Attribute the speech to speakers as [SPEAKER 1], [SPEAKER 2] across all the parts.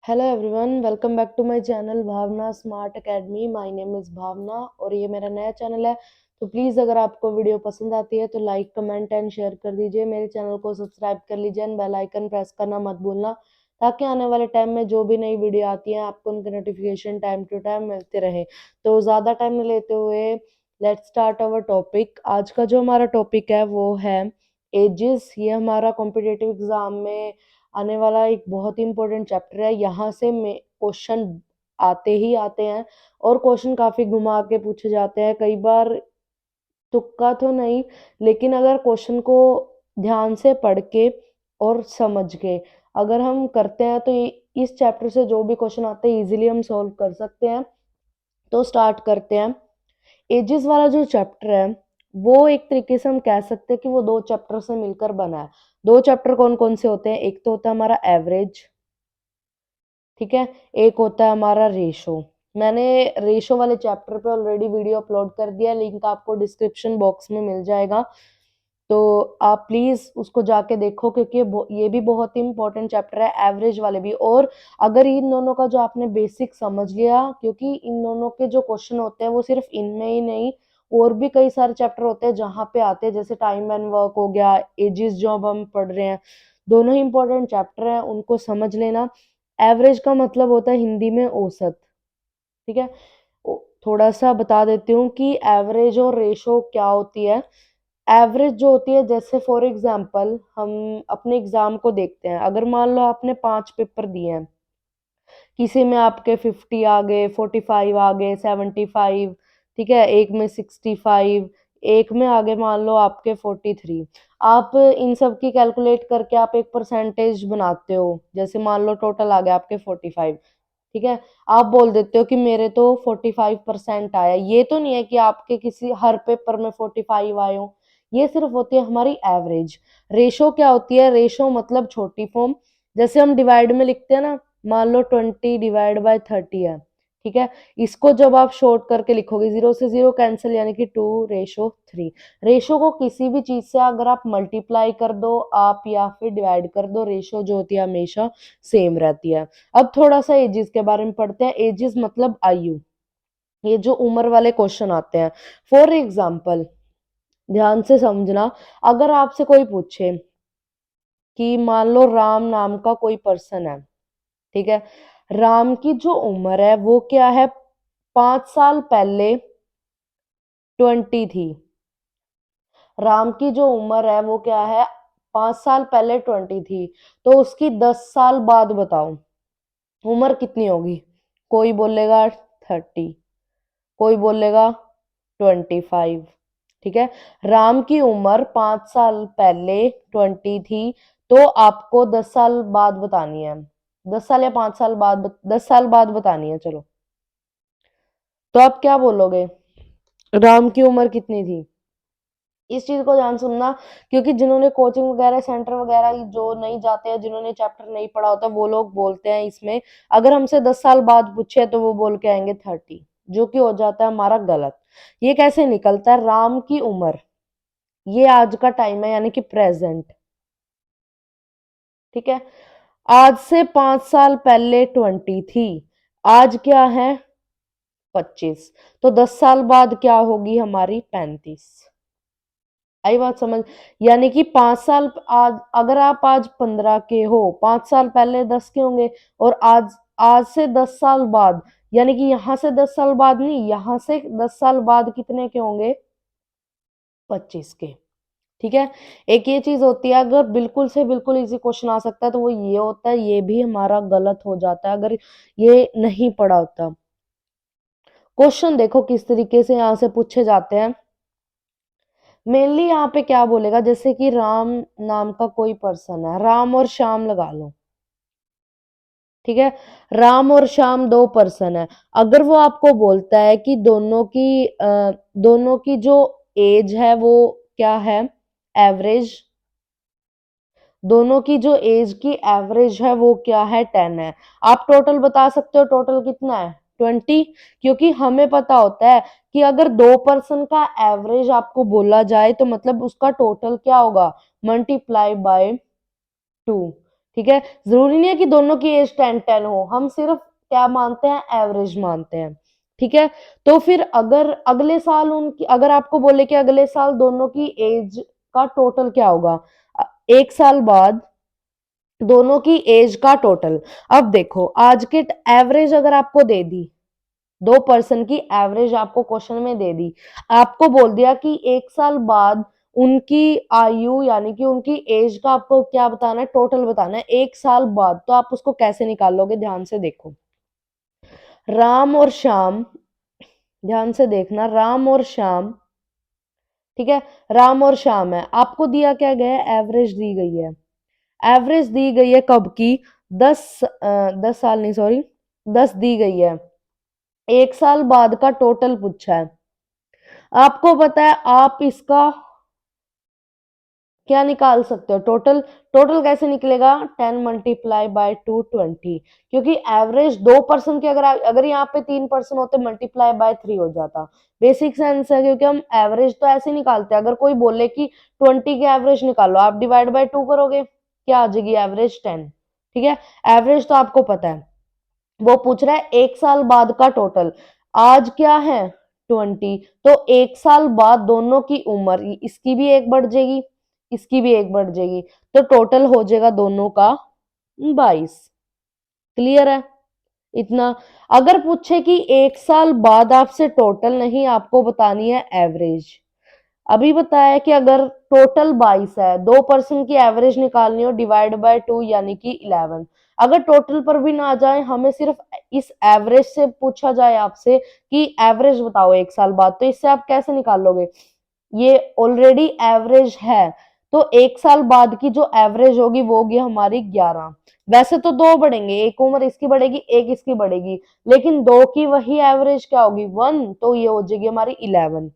[SPEAKER 1] Hello everyone, welcome back to my channel Bhavna smart academy. My name is Bhavna और ये मेरा नया चैनल है। तो प्लीज़ अगर आपको वीडियो पसंद आती है तो लाइक कमेंट एंड शेयर कर दीजिए। मेरे चैनल को सब्सक्राइब कर लीजिए एंड बेल आइकन प्रेस करना मत भूलना, ताकि आने वाले टाइम में जो भी नई वीडियो आती है आपको उनके नोटिफिकेशन टाइम टू टाइम मिलते रहे। तो ज़्यादा टाइम नहीं लेते हुए लेट्स स्टार्ट अवर टॉपिक। आज का जो हमारा टॉपिक है वो है एजेस। ये हमारा कॉम्पिटिटिव एग्जाम में आने वाला एक बहुत ही इंपॉर्टेंट चैप्टर है। यहाँ से क्वेश्चन आते ही आते हैं और क्वेश्चन काफी घुमा के पूछे जाते हैं, कई बार तुक्का तो नहीं, लेकिन अगर क्वेश्चन को ध्यान से पढ़ के और समझ के अगर हम करते हैं तो इस चैप्टर से जो भी क्वेश्चन आते हैं इजीली हम सॉल्व कर सकते हैं। तो स्टार्ट करते हैं। एजेस वाला जो चैप्टर है वो एक तरीके से हम कह सकते हैं कि वो दो चैप्टर से मिलकर बना है। दो चैप्टर कौन कौन से होते हैं? एक तो होता है हमारा एवरेज, ठीक है, एक होता है हमारा रेशो। मैंने रेशो वाले चैप्टर पे ऑलरेडी वीडियो अपलोड कर दिया, लिंक आपको डिस्क्रिप्शन बॉक्स में मिल जाएगा। तो आप प्लीज उसको जाके देखो, क्योंकि ये भी बहुत ही इंपॉर्टेंट चैप्टर है, एवरेज वाले भी। और अगर इन दोनों का जो आपने बेसिक समझ लिया, क्योंकि इन दोनों के जो क्वेश्चन होते हैं वो सिर्फ इनमें ही नहीं, और भी कई सारे चैप्टर होते हैं जहाँ पे आते हैं, जैसे टाइम एंड वर्क हो गया, एजिस जो अब हम पढ़ रहे हैं, दोनों ही इंपॉर्टेंट चैप्टर हैं, उनको समझ लेना। एवरेज का मतलब होता है हिंदी में औसत, ठीक है। थोड़ा सा बता देती हूँ कि एवरेज और रेशो क्या होती है। एवरेज जो होती है, जैसे फॉर एग्जांपल हम अपने एग्जाम को देखते हैं। अगर मान लो आपने 5 पेपर दिए हैं, किसी में आपके 50 आ गए, 45 आ गए, 75, ठीक है, एक में 65, एक में आगे मान लो आपके 43। आप इन सब की कैलकुलेट करके आप एक परसेंटेज बनाते हो। जैसे मान लो टोटल आ गया आपके 45, ठीक है, आप बोल देते हो कि मेरे तो 45% आया। ये तो नहीं है कि आपके किसी हर पेपर में 45 आए हो, ये सिर्फ होती है हमारी एवरेज। रेशो क्या होती है? रेशो मतलब छोटी फॉर्म। जैसे हम डिवाइड में लिखते हैं ना, मान लो 20/30 है, ठीक है, इसको जब आप शॉर्ट करके लिखोगे, 0 से 0 कैंसिल, यानी कि 2:3। रेशो को किसी भी चीज से अगर आप मल्टीप्लाई कर दो आप या फिर डिवाइड कर दो, रेशो जो होती है हमेशा सेम रहती है। अब थोड़ा सा एजिस के बारे में पढ़ते हैं। एजिस मतलब आयु, ये जो उम्र वाले क्वेश्चन आते हैं। फॉर एग्जाम्पल, ध्यान से समझना, अगर आपसे कोई पूछे कि मान लो राम नाम का कोई पर्सन है, ठीक है, राम की जो उम्र है वो क्या है? 5 साल पहले 20 थी। राम की जो उम्र है वो क्या है? 5 साल पहले 20 थी। तो उसकी 10 साल बाद बताओ उम्र कितनी होगी? कोई बोलेगा 30, कोई बोलेगा 25, ठीक है। राम की उम्र 5 साल पहले 20 थी, तो आपको 10 साल बाद बतानी है। 10 साल या 5 साल बाद, 10 साल बाद बतानी है, चलो। तो आप क्या बोलोगे? राम की उम्र कितनी थी? इस चीज को ध्यान सुनना, क्योंकि जिन्होंने कोचिंग वगैरह सेंटर वगैरह जो नहीं जाते हैं, जिन्होंने चैप्टर नहीं पढ़ा होता, वो लोग बोलते हैं इसमें, अगर हमसे 10 साल बाद पूछे तो वो बोल के आएंगे 30, जो कि हो जाता है हमारा गलत। ये कैसे निकलता है? राम की उम्र, ये आज का टाइम है, यानी कि प्रेजेंट, ठीक है। आज से 5 साल पहले 20 थी, आज क्या है? 25, तो 10 साल बाद क्या होगी हमारी? 35। आई बात समझ? यानी कि 5 साल आज, अगर आप आज 15 के हो, 5 साल पहले 10 के होंगे, और आज आज से 10 साल बाद, यानी कि यहां से 10 साल बाद नहीं, यहां से 10 साल बाद कितने के होंगे? 25 के, ठीक है। एक ये चीज होती है, अगर बिल्कुल से बिल्कुल इजी क्वेश्चन आ सकता है तो वो ये होता है, ये भी हमारा गलत हो जाता है अगर ये नहीं पढ़ा होता। क्वेश्चन देखो किस तरीके से यहाँ से पूछे जाते हैं। मेनली यहाँ पे क्या बोलेगा, जैसे कि राम नाम का कोई पर्सन है, राम और श्याम लगा लो, ठीक है। राम और श्याम दो पर्सन है। अगर वो आपको बोलता है कि दोनों की जो एज है वो क्या है? एवरेज। दोनों की जो एज की एवरेज है वो क्या है? 10 है। आप टोटल बता सकते हो, टोटल कितना है? 20। क्योंकि हमें पता होता है कि अगर दो पर्सन का एवरेज आपको बोला जाए तो मतलब उसका टोटल क्या होगा? Multiply by 2। ठीक है, जरूरी नहीं है कि दोनों की एज 10-10 हो, हम सिर्फ क्या मानते हैं, एवरेज मानते हैं। ठीक है, तो फिर अगर अगले साल उनकी, अगर आपको बोले कि अगले साल दोनों की एज का टोटल क्या होगा, एक साल बाद दोनों की एज का टोटल। अब देखो, आज के एवरेज अगर आपको दे दी, दो पर्सन की एवरेज आपको क्वेश्चन में दे दी, आपको बोल दिया कि एक साल बाद उनकी आयु यानी कि उनकी एज का आपको क्या बताना है, टोटल बताना है एक साल बाद, तो आप उसको कैसे निकाल लोगे, ध्यान से देखो। राम और श्याम, ध्यान से देखना, राम और श्याम, ठीक है, राम और श्याम है, आपको दिया क्या गया है, एवरेज दी गई है। एवरेज दी गई है कब की, 10 साल नहीं, सॉरी, 10 दी गई है, एक साल बाद का टोटल पूछा है। आपको पता है आप इसका क्या निकाल सकते हो, टोटल। टोटल कैसे निकलेगा, 10 × 2 क्योंकि एवरेज 2 पर्सन के, अगर यहाँ पे 3 पर्सन होते ×3 हो जाता। बेसिक सेंस है, क्योंकि हम एवरेज तो ऐसे निकालते हैं, अगर कोई बोले कि 20 की एवरेज निकालो, आप डिवाइड बाय 2 करोगे, क्या आ जाएगी, एवरेज 10। ठीक है, एवरेज तो आपको पता है। वो पूछ रहा है एक साल बाद का टोटल, आज क्या है 20, तो एक साल बाद दोनों की उम्र, इसकी भी एक बढ़ जाएगी, इसकी भी एक बढ़ जाएगी, तो टोटल हो जाएगा दोनों का 22। क्लियर है इतना। अगर पूछे कि एक साल बाद आपसे टोटल नहीं, आपको बतानी है एवरेज। अभी बताया कि अगर टोटल 22 है, 2 पर्सन की एवरेज निकालनी हो, डिवाइड बाय 2 यानी कि 11। अगर टोटल पर भी ना आ जाए, हमें सिर्फ इस एवरेज से पूछा जाए आपसे कि एवरेज बताओ एक साल बाद, तो इससे आप कैसे निकाल लोगे, ये ऑलरेडी एवरेज है, तो एक साल बाद की जो एवरेज होगी वो होगी हमारी 11। वैसे तो दो बढ़ेंगे, एक उम्र इसकी बढ़ेगी, एक इसकी बढ़ेगी, लेकिन दो की वही एवरेज क्या होगी, 1, तो ये हो जाएगी हमारी 11।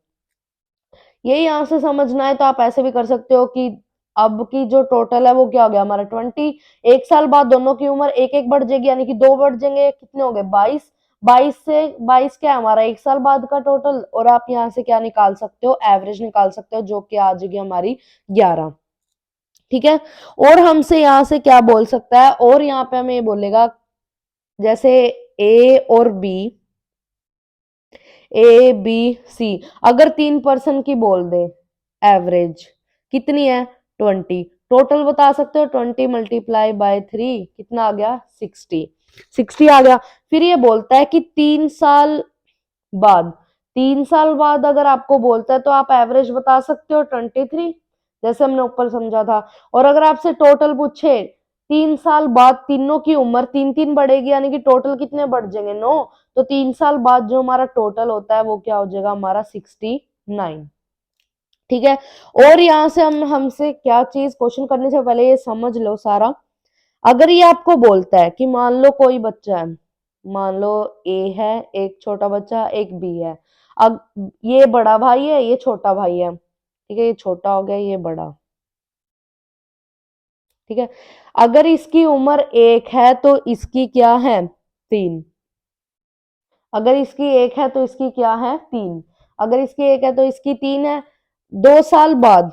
[SPEAKER 1] ये यहां से समझना है तो आप ऐसे भी कर सकते हो कि अब की जो टोटल है वो क्या हो गया हमारा 20, एक साल बाद दोनों की उम्र एक एक बढ़ जाएगी, यानी कि दो बढ़ जाएंगे, कितने हो गए 22। 22 क्या है हमारा एक साल बाद का टोटल, और आप यहाँ से क्या निकाल सकते हो, एवरेज निकाल सकते हो, जो कि आ जाएगी हमारी 11। ठीक है, और हमसे यहाँ से क्या बोल सकता है, और यहाँ पे हमें ये बोलेगा, जैसे ए और बी, ए बी सी, अगर 3 पर्सन की बोल दे, एवरेज कितनी है 20, टोटल बता सकते हो, 20 × 3 कितना आ गया 60, 60 आ गया। फिर ये बोलता है कि 3 साल बाद, 3 साल बाद अगर आपको बोलता है तो आप एवरेज बता सकते हो 23, जैसे हमने ऊपर समझा था। और अगर आपसे टोटल पूछे, 3 साल बाद तीनों की उम्र 3-3 बढ़ेगी, यानी कि टोटल कितने बढ़ जाएंगे 9, तो 3 साल बाद जो हमारा टोटल होता है वो क्या हो जाएगा हमारा 69। ठीक है, और यहां से हम हमसे क्या चीज, क्वेश्चन करने से पहले ये समझ लो सारा। अगर ये आपको बोलता है कि मान लो कोई बच्चा है, मान लो ए है, एक छोटा बच्चा, एक बी है, अब ये बड़ा भाई है, ये छोटा भाई है, ठीक है, ये छोटा हो गया, ये बड़ा, ठीक है। अगर इसकी उम्र 1 है तो इसकी क्या है 3, अगर इसकी 1 है तो इसकी क्या है 3, अगर इसकी 1 है तो इसकी 3 है। 2 साल बाद,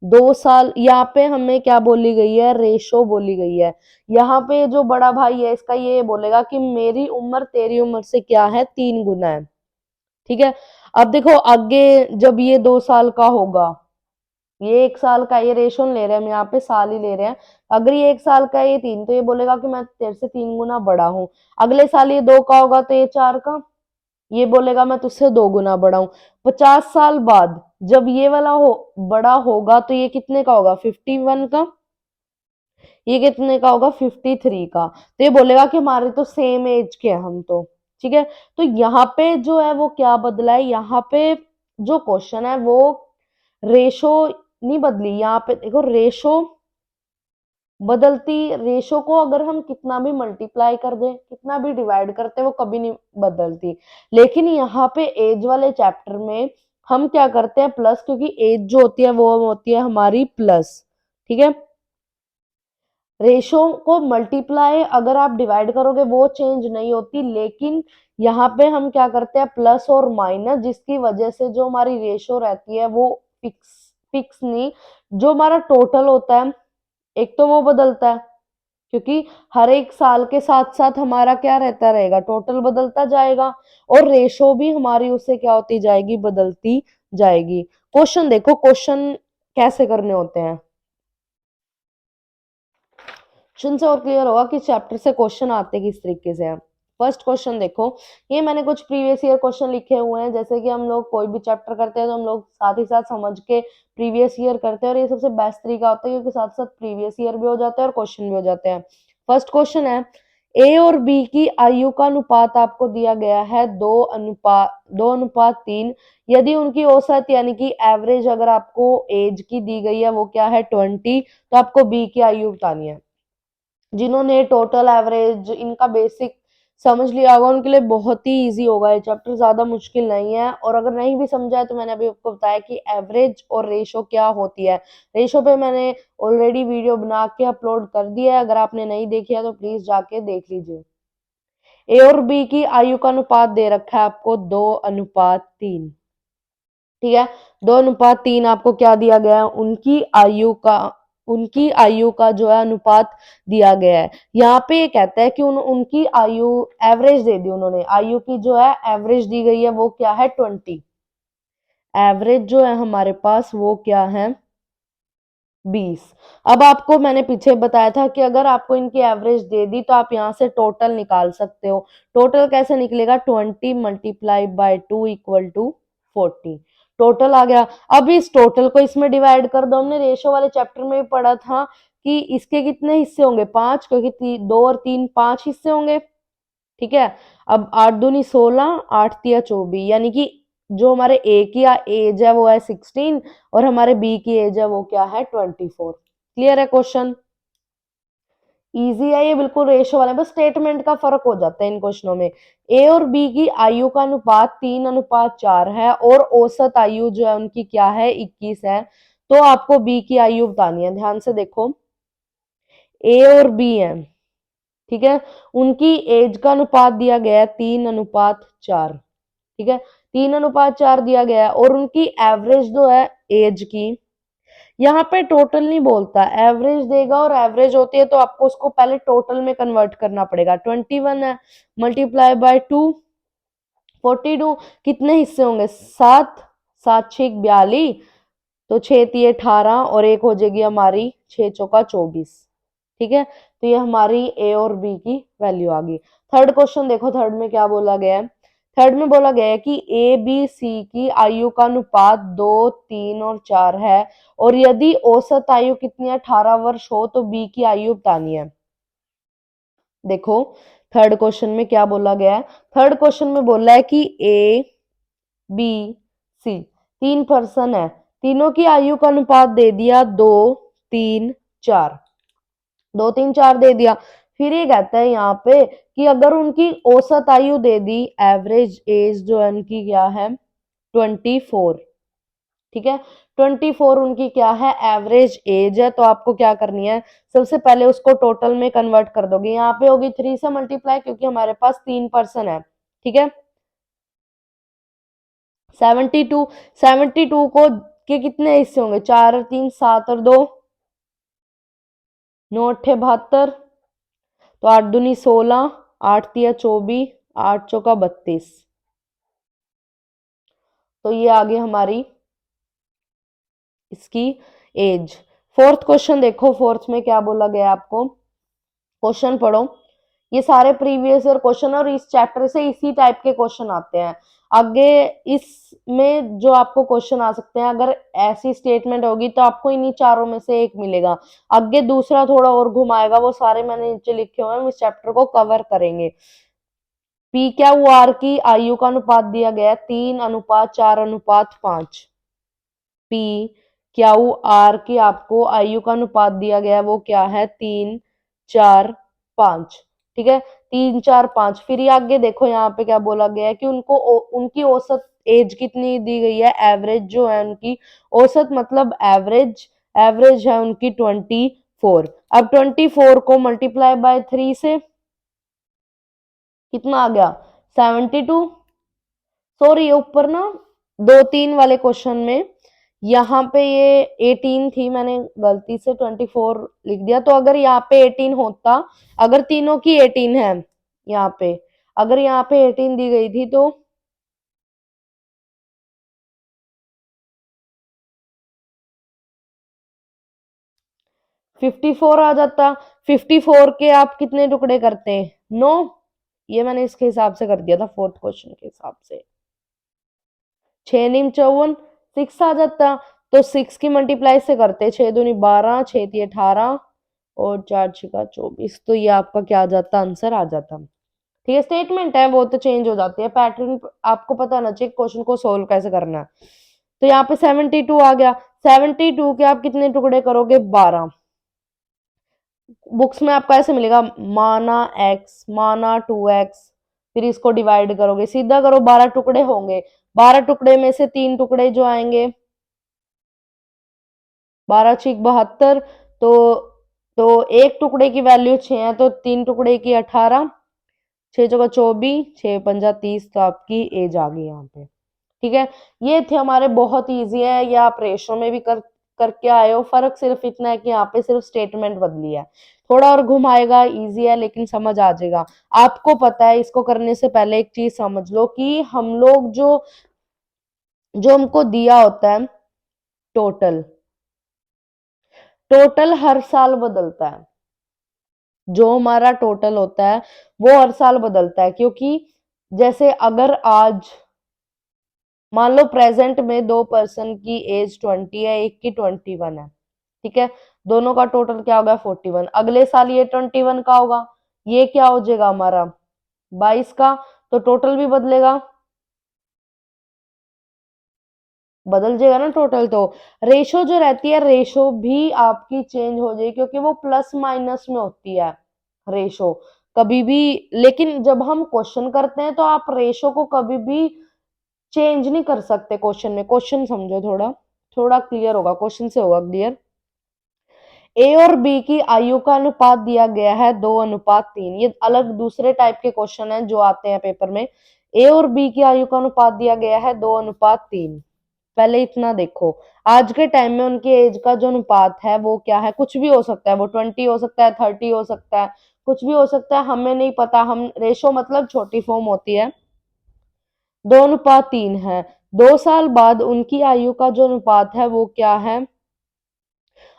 [SPEAKER 1] 2 साल, यहाँ पे हमें क्या बोली गई है, रेशो बोली गई है। यहाँ पे जो बड़ा भाई है इसका ये बोलेगा कि मेरी उम्र तेरी उम्र से क्या है 3 गुना है। ठीक है, अब देखो आगे जब ये 2 साल का होगा, ये 1 साल का, ये रेशो ले रहे हैं हम यहाँ पे, साल ही ले रहे हैं। अगर ये 1 साल का है, ये 3, तो ये बोलेगा कि मैं तेरे से 3 गुना बड़ा हूँ। अगले साल ये 2 का होगा तो ये 4 का, ये बोलेगा मैं तुझसे 2 गुना बड़ा हूं। 50 साल बाद जब ये वाला हो बड़ा होगा तो ये कितने का होगा 51 का, ये कितने का होगा 53 का, तो ये बोलेगा कि हमारे तो सेम एज के हैं हम तो। ठीक है, तो यहाँ पे जो है वो क्या बदला है, यहाँ पे जो क्वेश्चन है वो रेशो नहीं बदली, यहाँ पे देखो रेशो बदलती, रेशो को अगर हम कितना भी मल्टीप्लाई कर दें, कितना भी डिवाइड करते, वो कभी नहीं बदलती। लेकिन यहाँ पे एज वाले चैप्टर में हम क्या करते हैं, प्लस, क्योंकि एज जो होती है वो होती है हमारी प्लस। ठीक है, रेशो को मल्टीप्लाई अगर आप डिवाइड करोगे वो चेंज नहीं होती, लेकिन यहाँ पे हम क्या करते हैं, प्लस और माइनस, जिसकी वजह से जो हमारी रेशो रहती है वो फिक्स, फिक्स नहीं, जो हमारा टोटल होता है एक तो वो बदलता है, क्योंकि हर एक साल के साथ साथ हमारा क्या रहता रहेगा, टोटल बदलता जाएगा और रेशो भी हमारी उससे क्या होती जाएगी, बदलती जाएगी। क्वेश्चन देखो, क्वेश्चन कैसे करने होते हैं, क्वेश्चन से और क्लियर होगा कि चैप्टर से क्वेश्चन आते किस तरीके से हैं। फर्स्ट क्वेश्चन देखो, ये मैंने कुछ प्रीवियस ईयर क्वेश्चन लिखे हुए हैं। जैसे कि हम लोग कोई भी चैप्टर करते हैं तो हम लोग साथ ही साथ समझ के प्रीवियस ईयर करते हैं, और ये सबसे बेस्ट तरीका होता है क्योंकि साथ साथ प्रीवियस ईयर भी हो जाता है और क्वेश्चन भी हो जाते हैं। फर्स्ट क्वेश्चन है, ए और बी की आयु का अनुपात आपको दिया गया है 2:3। यदि उनकी औसत यानी कि एवरेज अगर आपको एज की दी गई है वो क्या है 20, तो आपको बी की आयु बतानी है। जिन्होंने टोटल एवरेज इनका बेसिक समझ लिया होगा उनके लिए बहुत ही इजी होगा ये चैप्टर, ज्यादा मुश्किल नहीं है। और अगर नहीं भी समझा है तो मैंने अभी आपको बताया कि एवरेज और रेशो क्या होती है। रेशो पे मैंने ऑलरेडी वीडियो बना के अपलोड कर दिया है, अगर आपने नहीं देखी है तो प्लीज जाके देख लीजिए। ए और बी की आयु का अनुपात दे रखा है आपको 2:3। ठीक है, 2:3 आपको क्या दिया गया है, उनकी आयु का जो है अनुपात दिया गया है। यहाँ पे ये कहता है कि उनकी आयु एवरेज दे दी उन्होंने, आयु की जो है एवरेज दी गई है वो क्या है 20। एवरेज जो है हमारे पास वो क्या है 20। अब आपको मैंने पीछे बताया था कि अगर आपको इनकी एवरेज दे दी तो आप यहाँ से टोटल निकाल सकते हो। टोटल कैसे निकलेगा, 20 multiply by 2 equal to 40। Total आ गया। अब इस टोटल को इसमें डिवाइड कर दो। हमने रेशो वाले चैप्टर में भी पढ़ा था कि इसके कितने हिस्से होंगे, 5, क्योंकि 2 और 3 5 हिस्से होंगे। ठीक है, अब 8 दूनी 16, 8 तिया 24, यानी कि जो हमारे ए की एज है वो है 16 और हमारे बी की एज है वो क्या है 24। क्लियर है क्वेश्चन, इजी है ये, बिल्कुल रेशो वाले, बस स्टेटमेंट का फर्क हो जाता है इन क्वेश्चनों में। ए और बी की आयु का अनुपात 3:4 है और औसत आयु जो है उनकी क्या है 21 है। तो आपको बी की आयु बतानी है। ध्यान से देखो, ए और बी है, ठीक है, उनकी एज का अनुपात दिया गया है 3:4। ठीक है, 3:4 दिया गया है और उनकी एवरेज जो है एज की, यहाँ पे टोटल नहीं बोलता, एवरेज देगा और एवरेज होती है तो आपको उसको पहले टोटल में कन्वर्ट करना पड़ेगा। 21 है मल्टीप्लाई बाय 2, 42। कितने हिस्से होंगे, 7, 7 6 42, तो 6 तिये 18 और एक हो जाएगी हमारी 6 चौका 24। ठीक है, तो ये हमारी ए और बी की वैल्यू आ गई। थर्ड क्वेश्चन देखो, थर्ड में क्या बोला गया है। थर्ड में बोला गया है कि ए बी सी की आयु का अनुपात 2 3 और 4 है और यदि औसत आयु कितनी है 18 वर्ष हो तो बी की आयु बतानी है। देखो थर्ड क्वेश्चन में क्या बोला गया है, थर्ड क्वेश्चन में बोला है कि ए बी सी 3 पर्सन है, तीनों की आयु का अनुपात दे दिया 2 3 4, 2 3 4 दे दिया। फिर ये कहता है यहाँ पे कि अगर उनकी औसत आयु दे दी, एवरेज एज जो है उनकी क्या है 24। ठीक है, 24 उनकी क्या है एवरेज एज है। तो आपको क्या करनी है, सबसे पहले उसको टोटल में कन्वर्ट कर दोगे। यहाँ पे होगी 3 से मल्टीप्लाई क्योंकि हमारे पास 3 पर्सन है। ठीक है, 72, 72 को के कितने हिस्से होंगे, 4 और 3 7 और 2 9 8 72, तो 8 दूनी 16, 8 तिया 24, 8 चौका 32। तो ये आ गई हमारी इसकी एज। फोर्थ क्वेश्चन देखो, फोर्थ में क्या बोला गया आपको, क्वेश्चन पढ़ो। ये सारे प्रीवियस ईयर क्वेश्चन और इस चैप्टर से इसी टाइप के क्वेश्चन आते हैं। आगे इसमें जो आपको क्वेश्चन आ सकते हैं, अगर ऐसी स्टेटमेंट होगी तो आपको इन्हीं चारों में से एक मिलेगा। आगे दूसरा थोड़ा और घुमाएगा, वो सारे मैंने नीचे लिखे हुए हैं, हम इस चैप्टर को कवर करेंगे। पी क्यू आर की आयु का अनुपात दिया गया 3:4:5। पी क्यू आर की आपको आयु का अनुपात दिया गया है वो क्या है 3 4 5। ठीक है, 3 4 5। फिर ये आगे देखो यहाँ पे क्या बोला गया है कि उनकी औसत एज कितनी दी गई है, एवरेज जो है उनकी औसत मतलब एवरेज, एवरेज है उनकी 24। अब 24 को मल्टीप्लाई बाय 3 से कितना आ गया 72। सॉरी ऊपर ना 2 3 वाले क्वेश्चन में यहाँ पे ये 18 थी, मैंने गलती से 24 लिख दिया। तो अगर यहाँ पे 18 होता, अगर तीनों की 18 है यहाँ पे, अगर यहाँ पे 18 दी गई थी तो 54 आ जाता। 54 के आप कितने टुकड़े करते हैं? 9। ये मैंने इसके हिसाब से कर दिया था, फोर्थ क्वेश्चन के हिसाब से। 6 नीम 54, 6 आ जाता। तो 6 की मल्टीप्लाई से करते, 6 दूनी 12, 6 ती 18 और 4 छिका 24। तो ये आपका क्या आ जाता? आंसर आ जाता। ठीक है, स्टेटमेंट है वो तो चेंज हो जाती है, पैटर्न आपको पता होना चाहिए क्वेश्चन को सोल्व कैसे करना है। तो यहाँ पे 72 आ गया। 72 के आप कितने टुकड़े करोगे? 12। बुक्स में आपको ऐसे मिलेगा, माना x माना 2x, फिर इसको डिवाइड करोगे, सीधा करो, 12 टुकड़े होंगे। 12 टुकड़े में से 3 टुकड़े जो आएंगे, 12 छीक 72। तो एक टुकड़े की वैल्यू 6 है, तो 3 टुकड़े की 18, 6 चौका 24, 6 पंजा 30। तो आपकी एज आ गई यहाँ पे। ठीक है, ये थे हमारे, बहुत इजी है, ये आप रेशो में भी करके आए हो। फर्क सिर्फ इतना है कि यहाँ पे सिर्फ स्टेटमेंट बदली है, थोड़ा और घुमाएगा, इजी है लेकिन समझ आ जाएगा। आपको पता है, इसको करने से पहले एक चीज समझ लो कि हम लोग जो जो हमको दिया होता है टोटल, टोटल हर साल बदलता है। जो हमारा टोटल होता है वो हर साल बदलता है, क्योंकि जैसे अगर आज मान लो प्रेजेंट में दो पर्सन की एज 20 है, एक की 21 है, ठीक है, दोनों का टोटल क्या होगा? 41। अगले साल ये 21 का होगा, ये क्या हो जाएगा हमारा? 22 का। तो टोटल भी बदलेगा, बदल जाएगा ना टोटल। तो रेशो जो रहती है, रेशो भी आपकी चेंज हो जाएगी, क्योंकि वो प्लस माइनस में होती है रेशो कभी भी। लेकिन जब हम क्वेश्चन करते हैं तो आप रेशो को कभी भी चेंज नहीं कर सकते क्वेश्चन में। क्वेश्चन समझो, थोड़ा थोड़ा क्लियर होगा, क्वेश्चन से होगा क्लियर। ए और बी की आयु का अनुपात दिया गया है 2:3। ये अलग दूसरे टाइप के क्वेश्चन हैं जो आते हैं पेपर में। ए और बी की आयु का अनुपात दिया गया है 2:3। पहले इतना देखो, आज के टाइम में उनकी एज का जो अनुपात है वो क्या है? कुछ भी हो सकता है, वो 20 हो सकता है, 30 हो सकता है, कुछ भी हो सकता है, हमें नहीं पता। हम रेशो मतलब छोटी फॉर्म होती है, 2:3 है। 2 साल बाद उनकी आयु का जो अनुपात है वो क्या है?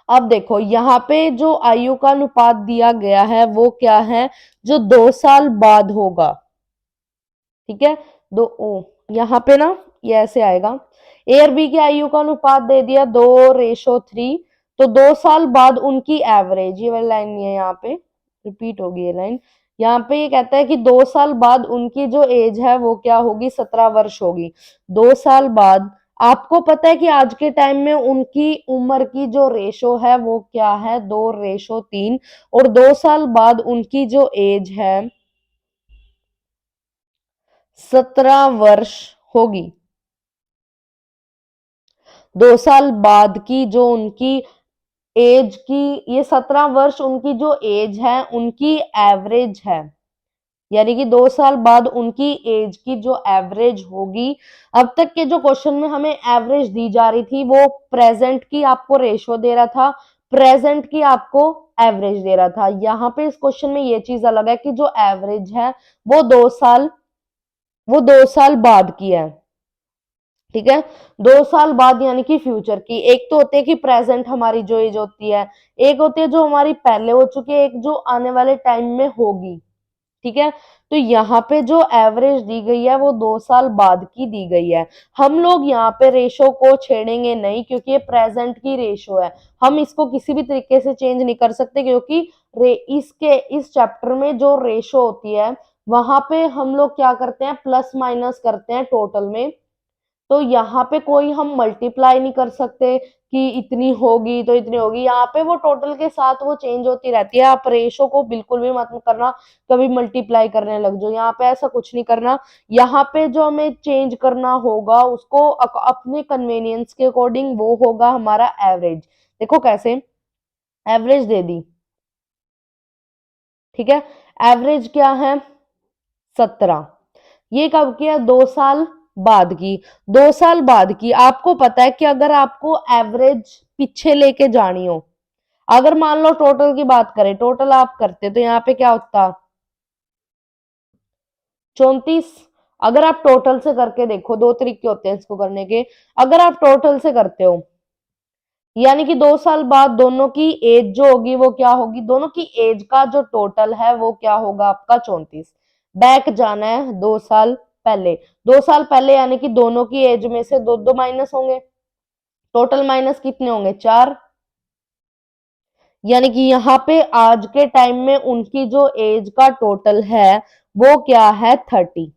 [SPEAKER 1] अब देखो, यहाँ पे जो आयु का अनुपात दिया गया है वो क्या है? जो 2 साल बाद होगा। ठीक है, दो ओ यहाँ पे ना ये ऐसे आएगा, ए और बी की आयु का अनुपात दे दिया 2:3। तो 2 साल बाद उनकी एवरेज, ये वाली लाइन नहीं है, यहाँ पे रिपीट होगी ये लाइन। यहाँ पे ये कहता है कि 2 साल बाद उनकी जो एज है वो क्या होगी? 17 वर्ष होगी। 2 साल बाद आपको पता है कि आज के टाइम में उनकी उम्र की जो रेशो है वो क्या है? 2:3। और 2 साल बाद उनकी जो एज है 17 वर्ष होगी। 2 साल बाद की जो उनकी एज की, ये 17 वर्ष उनकी जो एज है उनकी एवरेज है, यानी कि 2 साल बाद उनकी एज की जो एवरेज होगी। अब तक के जो क्वेश्चन में हमें एवरेज दी जा रही थी वो प्रेजेंट की आपको रेशो दे रहा था, प्रेजेंट की आपको एवरेज दे रहा था। यहाँ पे इस क्वेश्चन में ये चीज अलग है कि जो एवरेज है वो 2 साल, वो 2 साल बाद की है। ठीक है, 2 साल बाद यानी कि फ्यूचर की। एक तो होती है कि प्रेजेंट हमारी जो एज होती है, एक होती है जो हमारी पहले हो चुकी है, एक जो आने वाले टाइम में होगी। ठीक है, तो यहाँ पे जो एवरेज दी गई है वो 2 साल बाद की दी गई है। हम लोग यहाँ पे रेशो को छेड़ेंगे नहीं, क्योंकि ये प्रेजेंट की रेशो है, हम इसको किसी भी तरीके से चेंज नहीं कर सकते, क्योंकि इसके इस चैप्टर में जो रेशो होती है वहां पे हम लोग क्या करते हैं? प्लस माइनस करते हैं टोटल में। तो यहाँ पे कोई हम मल्टीप्लाई नहीं कर सकते कि इतनी होगी तो इतनी होगी, यहाँ पे वो टोटल के साथ वो चेंज होती रहती है। आप रेशो को बिल्कुल भी मत करना कभी मल्टीप्लाई करने लग जाओ, यहाँ पे ऐसा कुछ नहीं करना। यहाँ पे जो हमें चेंज करना होगा उसको अपने कन्वीनियंस के अकॉर्डिंग, वो होगा हमारा एवरेज। देखो कैसे, एवरेज दे दी, ठीक है, एवरेज क्या है? 17। ये कब किया? 2 साल बाद की, 2 साल बाद की। आपको पता है कि अगर आपको एवरेज पीछे लेके जानी हो, अगर मान लो टोटल की बात करें, टोटल आप करते तो यहाँ पे क्या होता 34। अगर आप टोटल से करके देखो, दो तरीके होते हैं इसको करने के। अगर आप टोटल से करते हो यानी कि 2 साल बाद दोनों की एज जो होगी वो क्या होगी, दोनों की एज का जो टोटल है वो क्या होगा आपका 34। बैक जाना है 2 साल पहले, 2 साल पहले यानी कि दोनों की एज में से दो दो माइनस होंगे, टोटल माइनस कितने होंगे 4। यानी कि यहाँ पे आज के टाइम में उनकी जो एज का टोटल है वो क्या है 30।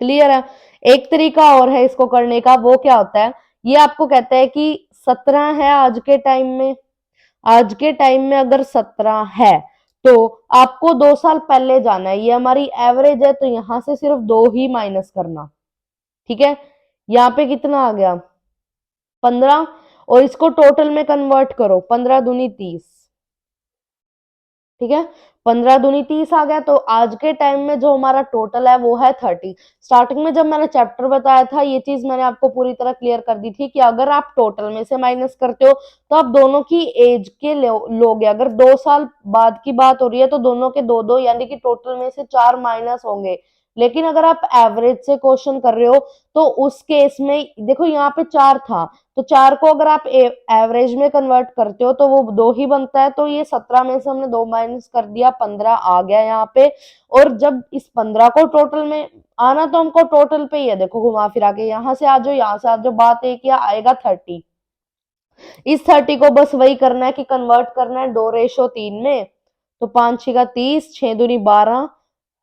[SPEAKER 1] क्लियर है। एक तरीका और है इसको करने का, वो क्या होता है, ये आपको कहता है कि 17 है आज के टाइम में, आज के टाइम में अगर 17 है तो आपको 2 साल पहले जाना है, ये हमारी एवरेज है तो यहां से सिर्फ 2 ही माइनस करना। ठीक है, यहाँ पे कितना आ गया 15, और इसको टोटल में कन्वर्ट करो, 15 दूनी 30। ठीक है, 15 दूनी 30 आ गया, तो आज के टाइम में जो हमारा टोटल है वो है 30। स्टार्टिंग में जब मैंने चैप्टर बताया था ये चीज मैंने आपको पूरी तरह क्लियर कर दी थी कि अगर आप टोटल में से माइनस करते हो तो आप दोनों की एज के लोगे। अगर 2 साल बाद की बात हो रही है तो दोनों के दो दो यानी कि टोटल में से 4 माइनस होंगे। लेकिन अगर आप एवरेज से क्वेश्चन कर रहे हो तो उस केस में देखो यहाँ पे 4 था, तो 4 को अगर आप एवरेज में कन्वर्ट करते हो तो वो 2 ही बनता है, तो ये 17 में से हमने 2 माइनस कर दिया, 15 आ गया यहाँ पे। और जब इस 15 को टोटल में आना तो हमको टोटल पे ही है, देखो घुमा फिरा के यहाँ से आ जाओ यहाँ से आ जाओ, बात एक या आएगा 30। इस 30 को बस वही करना है कि कन्वर्ट करना है 2:3 में, तो 5 6 का 30, 6 दूनी 12,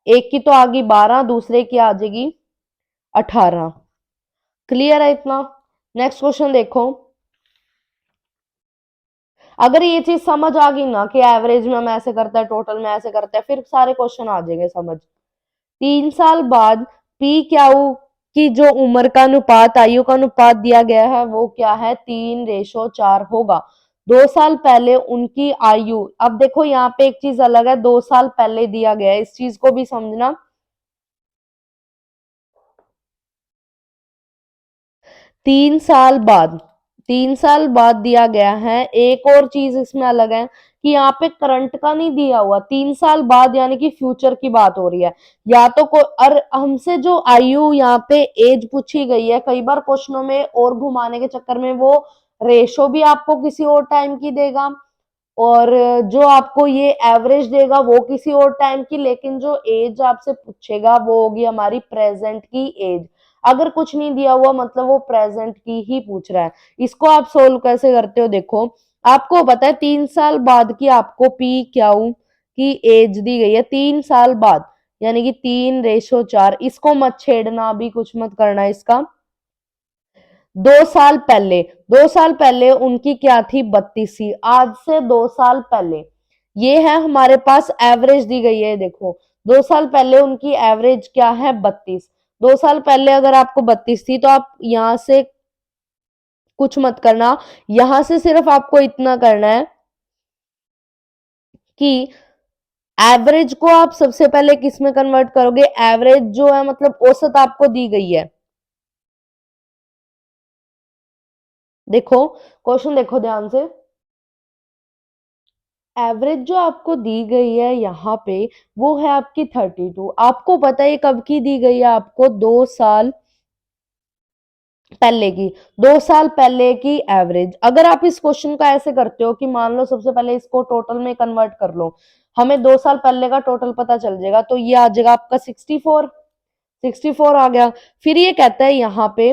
[SPEAKER 1] एक की तो आ गई 12, दूसरे की आ जाएगी 18। क्लियर है इतना। नेक्स्ट क्वेश्चन देखो, अगर ये चीज समझ आ गई ना कि एवरेज में हम ऐसे करते हैं टोटल में ऐसे करते हैं, फिर सारे क्वेश्चन आ जाएंगे समझ। 3 साल बाद पी क्यू की जो उम्र का अनुपात आयु का अनुपात दिया गया है वो क्या है 3:4 होगा। 2 साल पहले उनकी आयु, अब देखो यहाँ पे एक चीज अलग है, 2 साल पहले दिया गया है, इस चीज को भी समझना। 3 साल बाद, 3 साल बाद दिया गया है। एक और चीज इसमें अलग है कि यहाँ पे करंट का नहीं दिया हुआ, 3 साल बाद यानी कि फ्यूचर की बात हो रही है। या तो को और हमसे जो आयु यहाँ पे एज पूछी गई है, कई बार क्वेश्चनों में और घुमाने के चक्कर में वो रेशो भी आपको किसी और टाइम की देगा, और जो आपको ये एवरेज देगा वो किसी और टाइम की, लेकिन जो एज आपसे पूछेगा वो होगी हमारी प्रेजेंट की एज। अगर कुछ नहीं दिया हुआ मतलब वो प्रेजेंट की ही पूछ रहा है। इसको आप सोल्व कैसे करते हो, देखो आपको पता है 3 साल बाद की आपको पी क्यू की एज दी गई है 3 साल बाद, यानी कि 3:4। इसको मत छेड़ना, अभी कुछ मत करना इसका। 2 साल पहले, 2 साल पहले उनकी क्या थी 32 आज से 2 साल पहले, ये है हमारे पास एवरेज दी गई है। देखो 2 साल पहले उनकी एवरेज क्या है 32, 2 साल पहले अगर आपको 32 थी तो आप यहां से कुछ मत करना, यहां से सिर्फ आपको इतना करना है कि एवरेज को आप सबसे पहले किस में कन्वर्ट करोगे, एवरेज जो है मतलब औसत आपको दी गई है। देखो क्वेश्चन देखो ध्यान से, एवरेज जो आपको दी गई है यहाँ पे वो है आपकी 32। आपको पता है कब की दी गई है, आपको 2 साल पहले की, 2 साल पहले की एवरेज। अगर आप इस क्वेश्चन का ऐसे करते हो कि मान लो सबसे पहले इसको टोटल में कन्वर्ट कर लो, हमें 2 साल पहले का टोटल पता चल जाएगा, तो ये आ जाएगा आपका 64, 64 आ गया। फिर ये कहता है यहाँ पे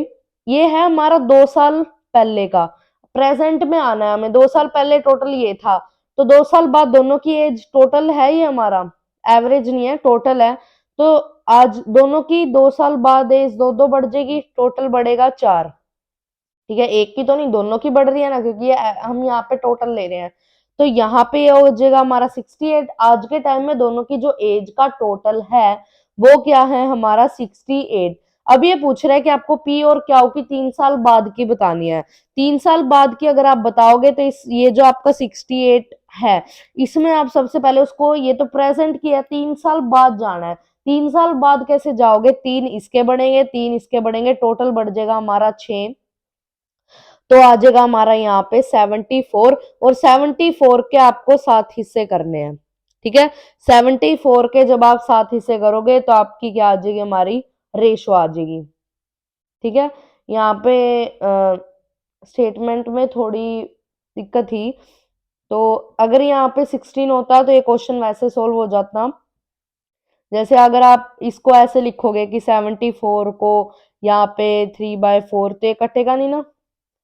[SPEAKER 1] ये है हमारा 2 साल पहले का, प्रेजेंट में आना है हमें, 2 साल पहले टोटल ये था, तो 2 साल बाद दोनों की एज टोटल है ये हमारा, एवरेज नहीं है टोटल है। तो आज दोनों की 2 साल बाद एज दो दो बढ़ जाएगी, टोटल बढ़ेगा 4। ठीक है, एक की तो नहीं दोनों की बढ़ रही है ना, क्योंकि ये हम यहाँ पे टोटल ले रहे हैं। तो यहाँ पे ये हो जाएगा हमारा 68। आज के टाइम में दोनों की जो एज का टोटल है वो क्या है हमारा 68। अब ये पूछ रहा है कि आपको पी और क्यू की 3 साल बाद की बतानी है। 3 साल बाद की अगर आप बताओगे तो इस ये जो आपका 68 है इसमें आप सबसे पहले उसको, ये तो प्रेजेंट की है, 3 साल बाद जाना है। 3 साल बाद कैसे जाओगे, 3 इसके बढ़ेंगे, 3 इसके बढ़ेंगे, टोटल बढ़ जाएगा हमारा 6, तो आ जाएगा हमारा यहाँ पे 74। और 74 के आपको 7 हिस्से करने हैं, ठीक है। 74 के जब आप 7 हिस्से करोगे तो आपकी क्या आ जाएगी, हमारी रेशो आ जाएगी, ठीक है। यहाँ पे स्टेटमेंट में थोड़ी दिक्कत थी, तो अगर यहाँ पे 16 होता तो ये क्वेश्चन वैसे सोल्व हो जाता। जैसे अगर आप इसको ऐसे लिखोगे कि 74 को यहाँ पे 3/4, तो ये कटेगा नहीं ना।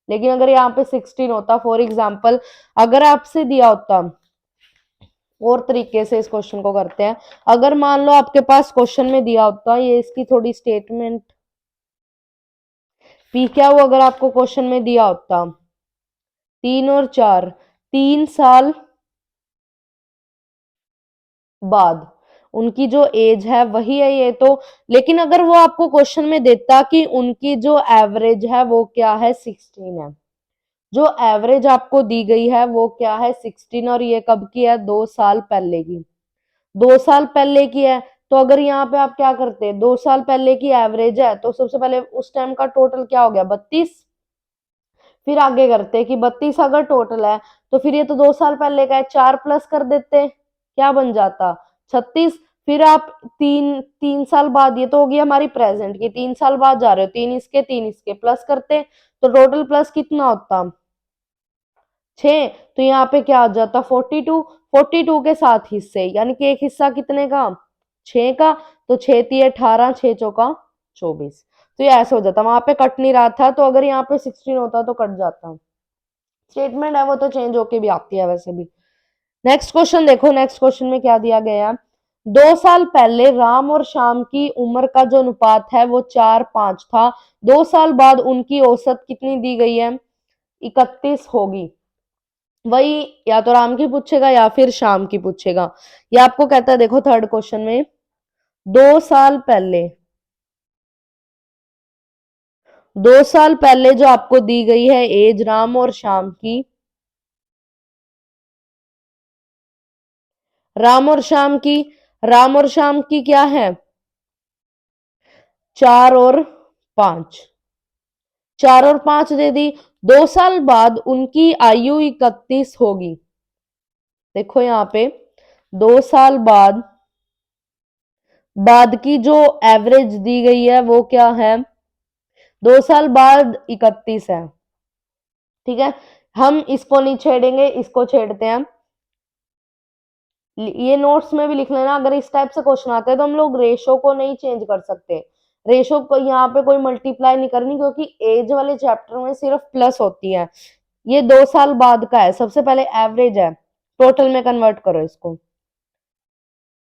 [SPEAKER 1] लेकिन अगर यहाँ पे 16 होता, फॉर एग्जाम्पल अगर आपसे दिया होता, और तरीके से इस क्वेश्चन को करते हैं, अगर मान लो आपके पास क्वेश्चन में दिया होता, ये इसकी थोड़ी स्टेटमेंट पी क्या वो, अगर आपको क्वेश्चन में दिया होता 3 और 4, 3 साल बाद उनकी जो एज है वही है ये तो, लेकिन अगर वो आपको क्वेश्चन में देता कि उनकी जो एवरेज है वो क्या है, 16 है, जो एवरेज आपको दी गई है वो क्या है, 16, और ये कब की है, 2 साल पहले की, 2 साल पहले की है। तो अगर यहाँ पे आप क्या करते, 2 साल पहले की एवरेज है, तो सबसे पहले उस टाइम का टोटल क्या हो गया, 32। फिर आगे करते कि 32 अगर टोटल है, तो फिर ये तो 2 साल पहले का है, 4 प्लस कर देते, क्या बन जाता, 36। फिर आप 3 साल बाद, ये तो होगी हमारी प्रेजेंट की, 3 साल बाद जा रहे हो, 3 इसके प्लस करते, तो टोटल प्लस कितना होता, 6। तो यहाँ पे क्या आ जाता, 42। 42 के 7 हिस्से, यानी कि एक हिस्सा कितने का, 6 का, तो 6×3 = 18, 6×4 = 24। तो ये ऐसे हो जाता, वहां पे कट नहीं रहा था, तो अगर यहाँ पे 16 होता तो कट जाता। स्टेटमेंट है वो तो चेंज होके भी आती है वैसे भी। नेक्स्ट क्वेश्चन देखो, नेक्स्ट क्वेश्चन में क्या दिया गया है, 2 साल पहले राम और श्याम की उम्र का जो अनुपात है वो 4:5 था, 2 साल बाद उनकी औसत कितनी दी गई है, 31 होगी। वही या तो राम की पूछेगा या फिर श्याम की पूछेगा। ये आपको कहता है, देखो थर्ड क्वेश्चन में, 2 साल पहले, 2 साल पहले जो आपको दी गई है एज राम और श्याम की, राम और श्याम की, राम और श्याम की क्या है, 4 और 5, 4 और 5 दे दी। 2 साल बाद उनकी आयु 31 होगी। देखो यहाँ पे 2 साल बाद की जो एवरेज दी गई है वो क्या है, 2 साल बाद 31 है, ठीक है। हम इसको नहीं छेड़ेंगे, इसको छेड़ते हैं। ये नोट्स में भी लिख लेना, अगर इस टाइप से क्वेश्चन आते हैं तो हम लोग रेशो को नहीं चेंज कर सकते, रेशो को यहाँ पे कोई मल्टीप्लाई नहीं करनी, क्योंकि एज वाले चैप्टर में सिर्फ प्लस होती है। ये 2 साल बाद का है, सबसे पहले एवरेज है, टोटल में कन्वर्ट करो इसको,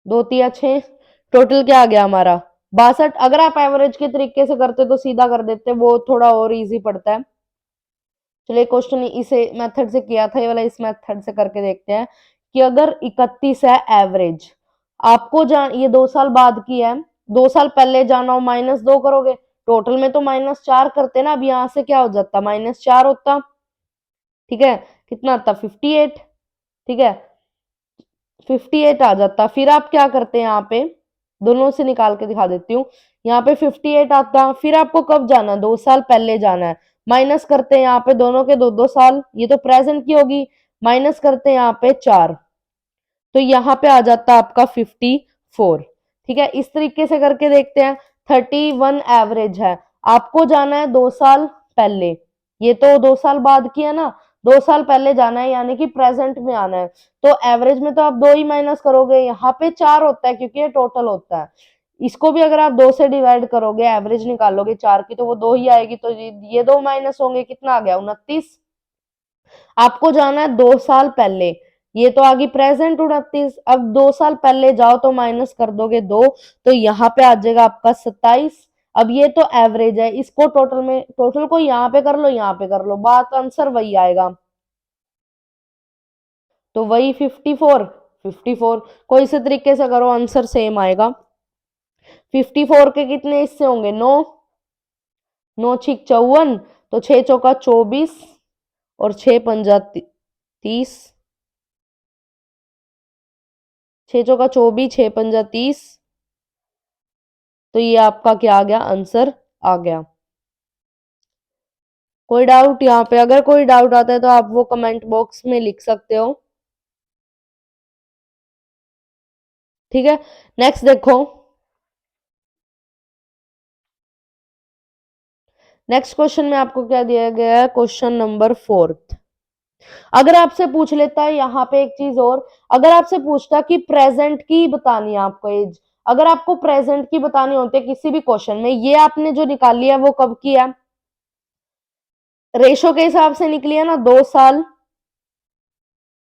[SPEAKER 1] 2×3 = 6, टोटल क्या आ गया हमारा 62। अगर आप एवरेज के तरीके से करते तो सीधा कर देते, वो थोड़ा और इजी पड़ता है। चलिए क्वेश्चन इसे मेथड से किया था, ये वाला इस मेथड से करके देखते हैं कि अगर 31 है एवरेज, आपको जान ये 2 साल बाद की है, 2 साल पहले जाना हो, -2 करोगे, टोटल में तो -4 करते ना, अब यहां से क्या हो जाता, -4 होता, ठीक है। कितना आता, 58, ठीक है, 58 आ जाता। फिर आप क्या करते हैं, यहाँ पे दोनों से निकाल के दिखा देती हूँ, यहाँ पे 58 आता, फिर आपको कब जाना, 2 साल पहले जाना है, माइनस करते हैं यहाँ पे दोनों के 2-2 साल, ये तो प्रेजेंट की होगी, माइनस करते हैं यहाँ पे 4, तो यहाँ पे आ जाता आपका 54, ठीक है। इस तरीके से करके देखते हैं। 31 एवरेज है, आपको जाना है 2 साल पहले, ये तो 2 साल बाद की है ना, 2 साल पहले जाना है, यानी कि प्रेजेंट में आना है, तो एवरेज में तो आप 2 ही माइनस करोगे, यहाँ पे 4 होता है क्योंकि ये टोटल होता है। इसको भी अगर आप 2 से डिवाइड करोगे, एवरेज निकालोगे 4 की, तो वो 2 ही आएगी, तो ये 2 माइनस होंगे, कितना आ गया, 29। आपको जाना है 2 साल पहले, ये तो आगे प्रेजेंट 29, अब 2 साल पहले जाओ तो माइनस कर दोगे 2, तो यहाँ पे आ जाएगा आपका 27। अब ये तो एवरेज है, इसको टोटल में, टोटल को यहाँ पे कर लो, यहाँ पे कर लो, बात आंसर वही आएगा, तो वही 54, 54 कोई से तरीके से करो आंसर सेम आएगा। 54 के कितने हिस्से होंगे, 9, 9×6 = 54, तो 6×4 = 24, और 6×5 = 30, 6×4 = 24, 6×5 = 30, तो ये आपका क्या आ गया, आंसर आ गया। कोई डाउट यहाँ पे? अगर कोई डाउट आता है तो आप वो कमेंट बॉक्स में लिख सकते हो। ठीक है, नेक्स्ट देखो। नेक्स्ट क्वेश्चन में आपको क्या दिया गया है, क्वेश्चन नंबर 4। अगर आपसे पूछ लेता है यहाँ पे एक चीज और, अगर आपसे पूछता कि प्रेजेंट की बतानी है आपको एज, अगर आपको प्रेजेंट की बतानी होती है किसी भी क्वेश्चन में, ये आपने जो निकाली है वो कब की है, रेशो के हिसाब से निकली है ना, 2 साल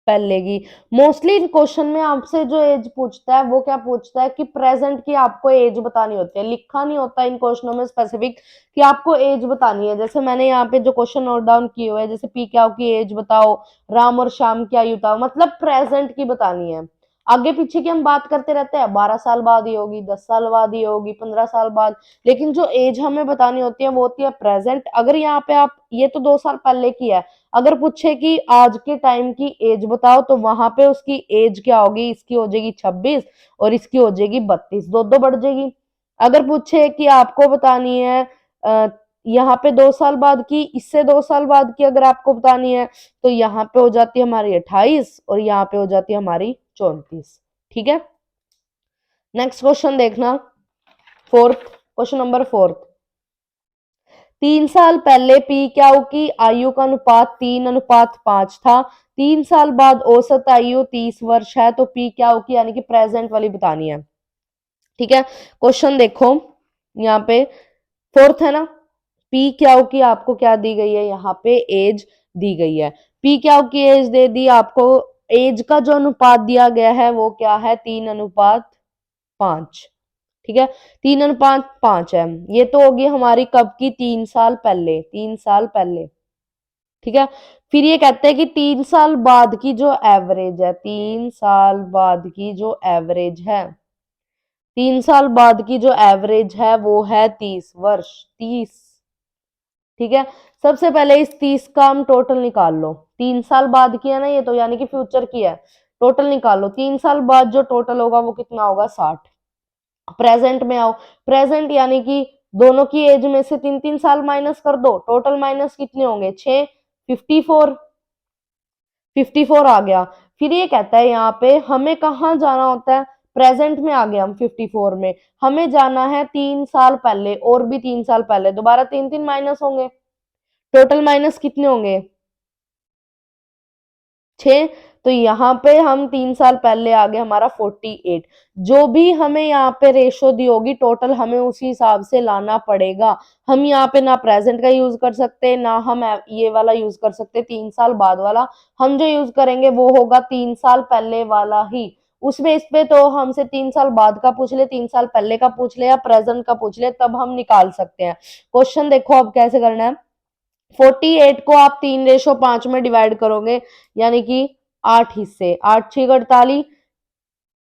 [SPEAKER 1] पहले की। मोस्टली क्वेश्चन में आपसे जो एज पूछता है वो क्या पूछता है कि प्रेजेंट की आपको एज बतानी होती है, लिखा नहीं होता इन क्वेश्चनों में स्पेसिफिक कि आपको एज बतानी है। जैसे मैंने यहाँ पे जो क्वेश्चन नोट डाउन किए हुए हैं, जैसे पी क्या की एज बताओ, राम और श्याम की आयु बताओ, मतलब प्रेजेंट की बतानी है। आगे पीछे की हम बात करते रहते हैं, 12 साल बाद ही होगी, 10 साल बाद ही होगी, 15 साल बाद, लेकिन जो एज हमें बतानी होती है वो होती है प्रेजेंट। अगर यहाँ पे आप, ये तो 2 साल पहले की है, अगर पूछे कि आज के टाइम की एज बताओ, तो वहां पे उसकी एज क्या होगी, इसकी हो जाएगी 26 और इसकी हो जाएगी 32, दो बढ़ जाएगी। अगर पूछे कि आपको बतानी है यहाँ पे 2 साल बाद की, इससे 2 साल बाद की अगर आपको बतानी है, तो यहाँ पे हो जाती है हमारी 28 और यहाँ पे हो जाती है हमारी 34। ठीक है, नेक्स्ट क्वेश्चन देखना, फोर्थ, क्वेश्चन नंबर 4। 3 साल पहले पी क्यू की आयु का अनुपात 3:5 था। 3 साल बाद औसत आयु 30 वर्ष है, तो पी क्यू की यानी कि प्रेजेंट वाली बतानी है। ठीक है, क्वेश्चन देखो यहाँ पे, फोर्थ है ना, पी क्यू की आपको क्या दी गई है, यहाँ पे एज दी गई है। पी क्यू की एज दे दी आपको, एज का जो अनुपात दिया गया है वो क्या है, 3:5। ठीक है, 3:5 है। ये तो होगी हमारी कब की, 3 साल पहले, 3 साल पहले। ठीक है, फिर ये कहते हैं कि 3 साल बाद की जो एवरेज है, 3 साल बाद की जो एवरेज है, 3 साल बाद की जो एवरेज है वो है 30 वर्ष, 30। ठीक है, सबसे पहले इस 30 का हम टोटल निकाल लो, 3 साल बाद की है ना ये तो, यानी कि फ्यूचर की है, टोटल निकाल लो। 3 साल बाद जो टोटल होगा वो कितना होगा, 60। प्रेजेंट में आओ, प्रेजेंट यानी कि दोनों की एज में से 3-3 साल माइनस कर दो, टोटल माइनस कितने होंगे, 6, 54, 54 आ गया। फिर ये कहता है यहाँ पे हमें कहाँ जाना होता है, प्रेजेंट में आ गया हम 54 में, हमें जाना है 3 साल पहले और भी 3 साल पहले, दोबारा 3-3 माइनस होंगे, टोटल माइनस कितने होंगे, 6। तो यहाँ पे हम 3 साल पहले आ गए, हमारा 48। जो भी हमें यहाँ पे रेशो दी होगी टोटल, हमें उसी हिसाब से लाना पड़ेगा। हम यहाँ पे ना प्रेजेंट का यूज कर सकते, ना हम ये वाला यूज कर सकते 3 साल बाद वाला। हम जो यूज करेंगे वो होगा 3 साल पहले वाला ही। उस बेस पे तो हमसे 3 साल बाद का पूछ ले, 3 साल पहले का पूछ ले या प्रेजेंट का पूछ ले, तब हम निकाल सकते हैं। क्वेश्चन देखो अब कैसे करना है। 48 को आप 3:5 में डिवाइड करोगे, यानी कि 8 हिस्से, 8×6 = 48,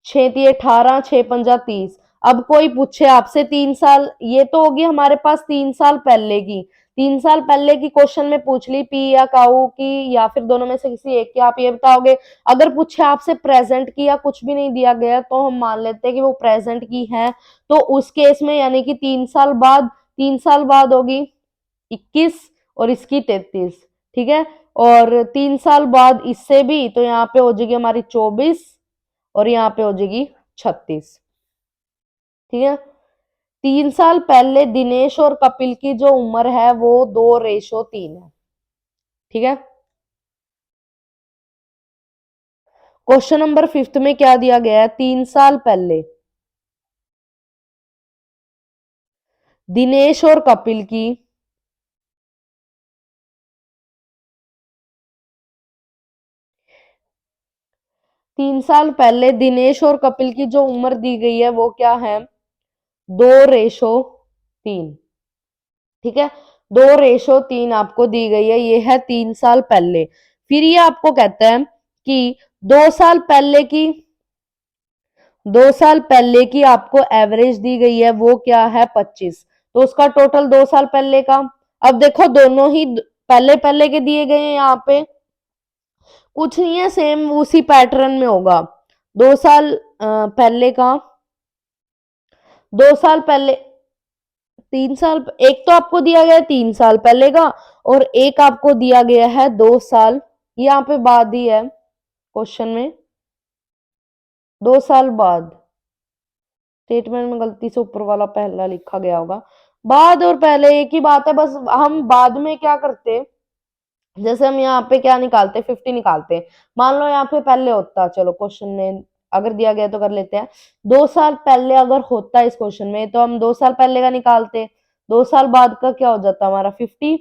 [SPEAKER 1] 6×3 = 18, 6×5 = 30। अब कोई पूछे आपसे 3 साल, ये तो होगी हमारे पास 3 साल पहले की, 3 साल पहले की क्वेश्चन में पूछ ली, पी या काऊ की या फिर दोनों में से किसी एक की, आप ये बताओगे। अगर पूछे आपसे प्रेजेंट की या कुछ भी नहीं दिया गया, तो हम मान लेते हैं कि वो प्रेजेंट की है, तो उस केस में यानी कि 3 साल बाद, 3 साल बाद होगी 21 और इसकी 33। ठीक है, और 3 साल बाद इससे भी, तो यहाँ पे हो जाएगी हमारी 24 और यहाँ पे हो जाएगी 36। ठीक है, 3 साल पहले दिनेश और कपिल की जो उम्र है वो 2:3 है। ठीक है, क्वेश्चन नंबर 5 में क्या दिया गया है, 3 साल पहले दिनेश और कपिल की 3 साल पहले दिनेश और कपिल की जो उम्र दी गई है वो क्या है, 2:3। ठीक है, 2:3 आपको दी गई है, ये है 3 साल पहले। फिर ये आपको कहता है कि 2 साल पहले की आपको एवरेज दी गई है, वो क्या है, 25। तो उसका टोटल 2 साल पहले का, अब देखो दोनों ही पहले पहले के दिए गए हैं, यहाँ पे कुछ नहीं है, सेम उसी पैटर्न में होगा। 2 साल पहले का, 2 साल पहले 3 साल, एक तो आपको दिया गया है 3 साल पहले का और एक आपको दिया गया है 2 साल, यहाँ पे बाद ही है क्वेश्चन में, 2 साल बाद। स्टेटमेंट में गलती से ऊपर वाला पहला लिखा गया होगा, बाद और पहले एक ही बात है, बस हम बाद में क्या करते, जैसे हम यहाँ पे क्या निकालते, 50 निकालते हैं। मान लो यहाँ पे पहले होता, चलो क्वेश्चन में अगर दिया गया तो कर लेते हैं, 2 साल पहले अगर होता इस क्वेश्चन में तो हम 2 साल पहले का निकालते, 2 साल बाद का क्या हो जाता हमारा 50।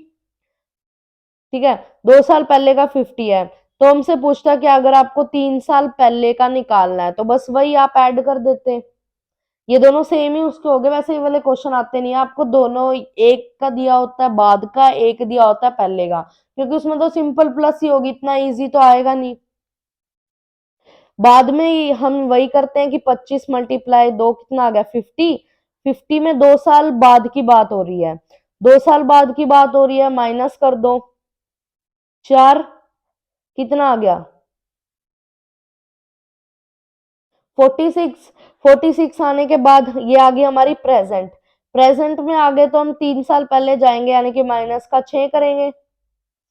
[SPEAKER 1] ठीक है, 2 साल पहले का 50 है, तो हमसे पूछता कि अगर आपको 3 साल पहले का निकालना है तो बस वही आप ऐड कर देते, ये दोनों सेम ही उसके हो गए। वैसे ये वाले क्वेश्चन आते नहीं है आपको, दोनों एक का दिया होता है बाद का, एक दिया होता है पहले का, क्योंकि उसमें तो सिंपल प्लस ही होगी, इतना इजी तो आएगा नहीं। बाद में हम वही करते हैं कि 25 मल्टीप्लाई 2 कितना आ गया 50, 50 में 2 साल बाद की बात हो रही है, 2 साल बाद की बात हो रही है, माइनस कर दो 4, कितना आ गया 46, 46 आने के बाद ये आ गई हमारी प्रेजेंट, प्रेजेंट में आ गए तो हम 3 साल पहले जाएंगे, यानी कि माइनस का 6 करेंगे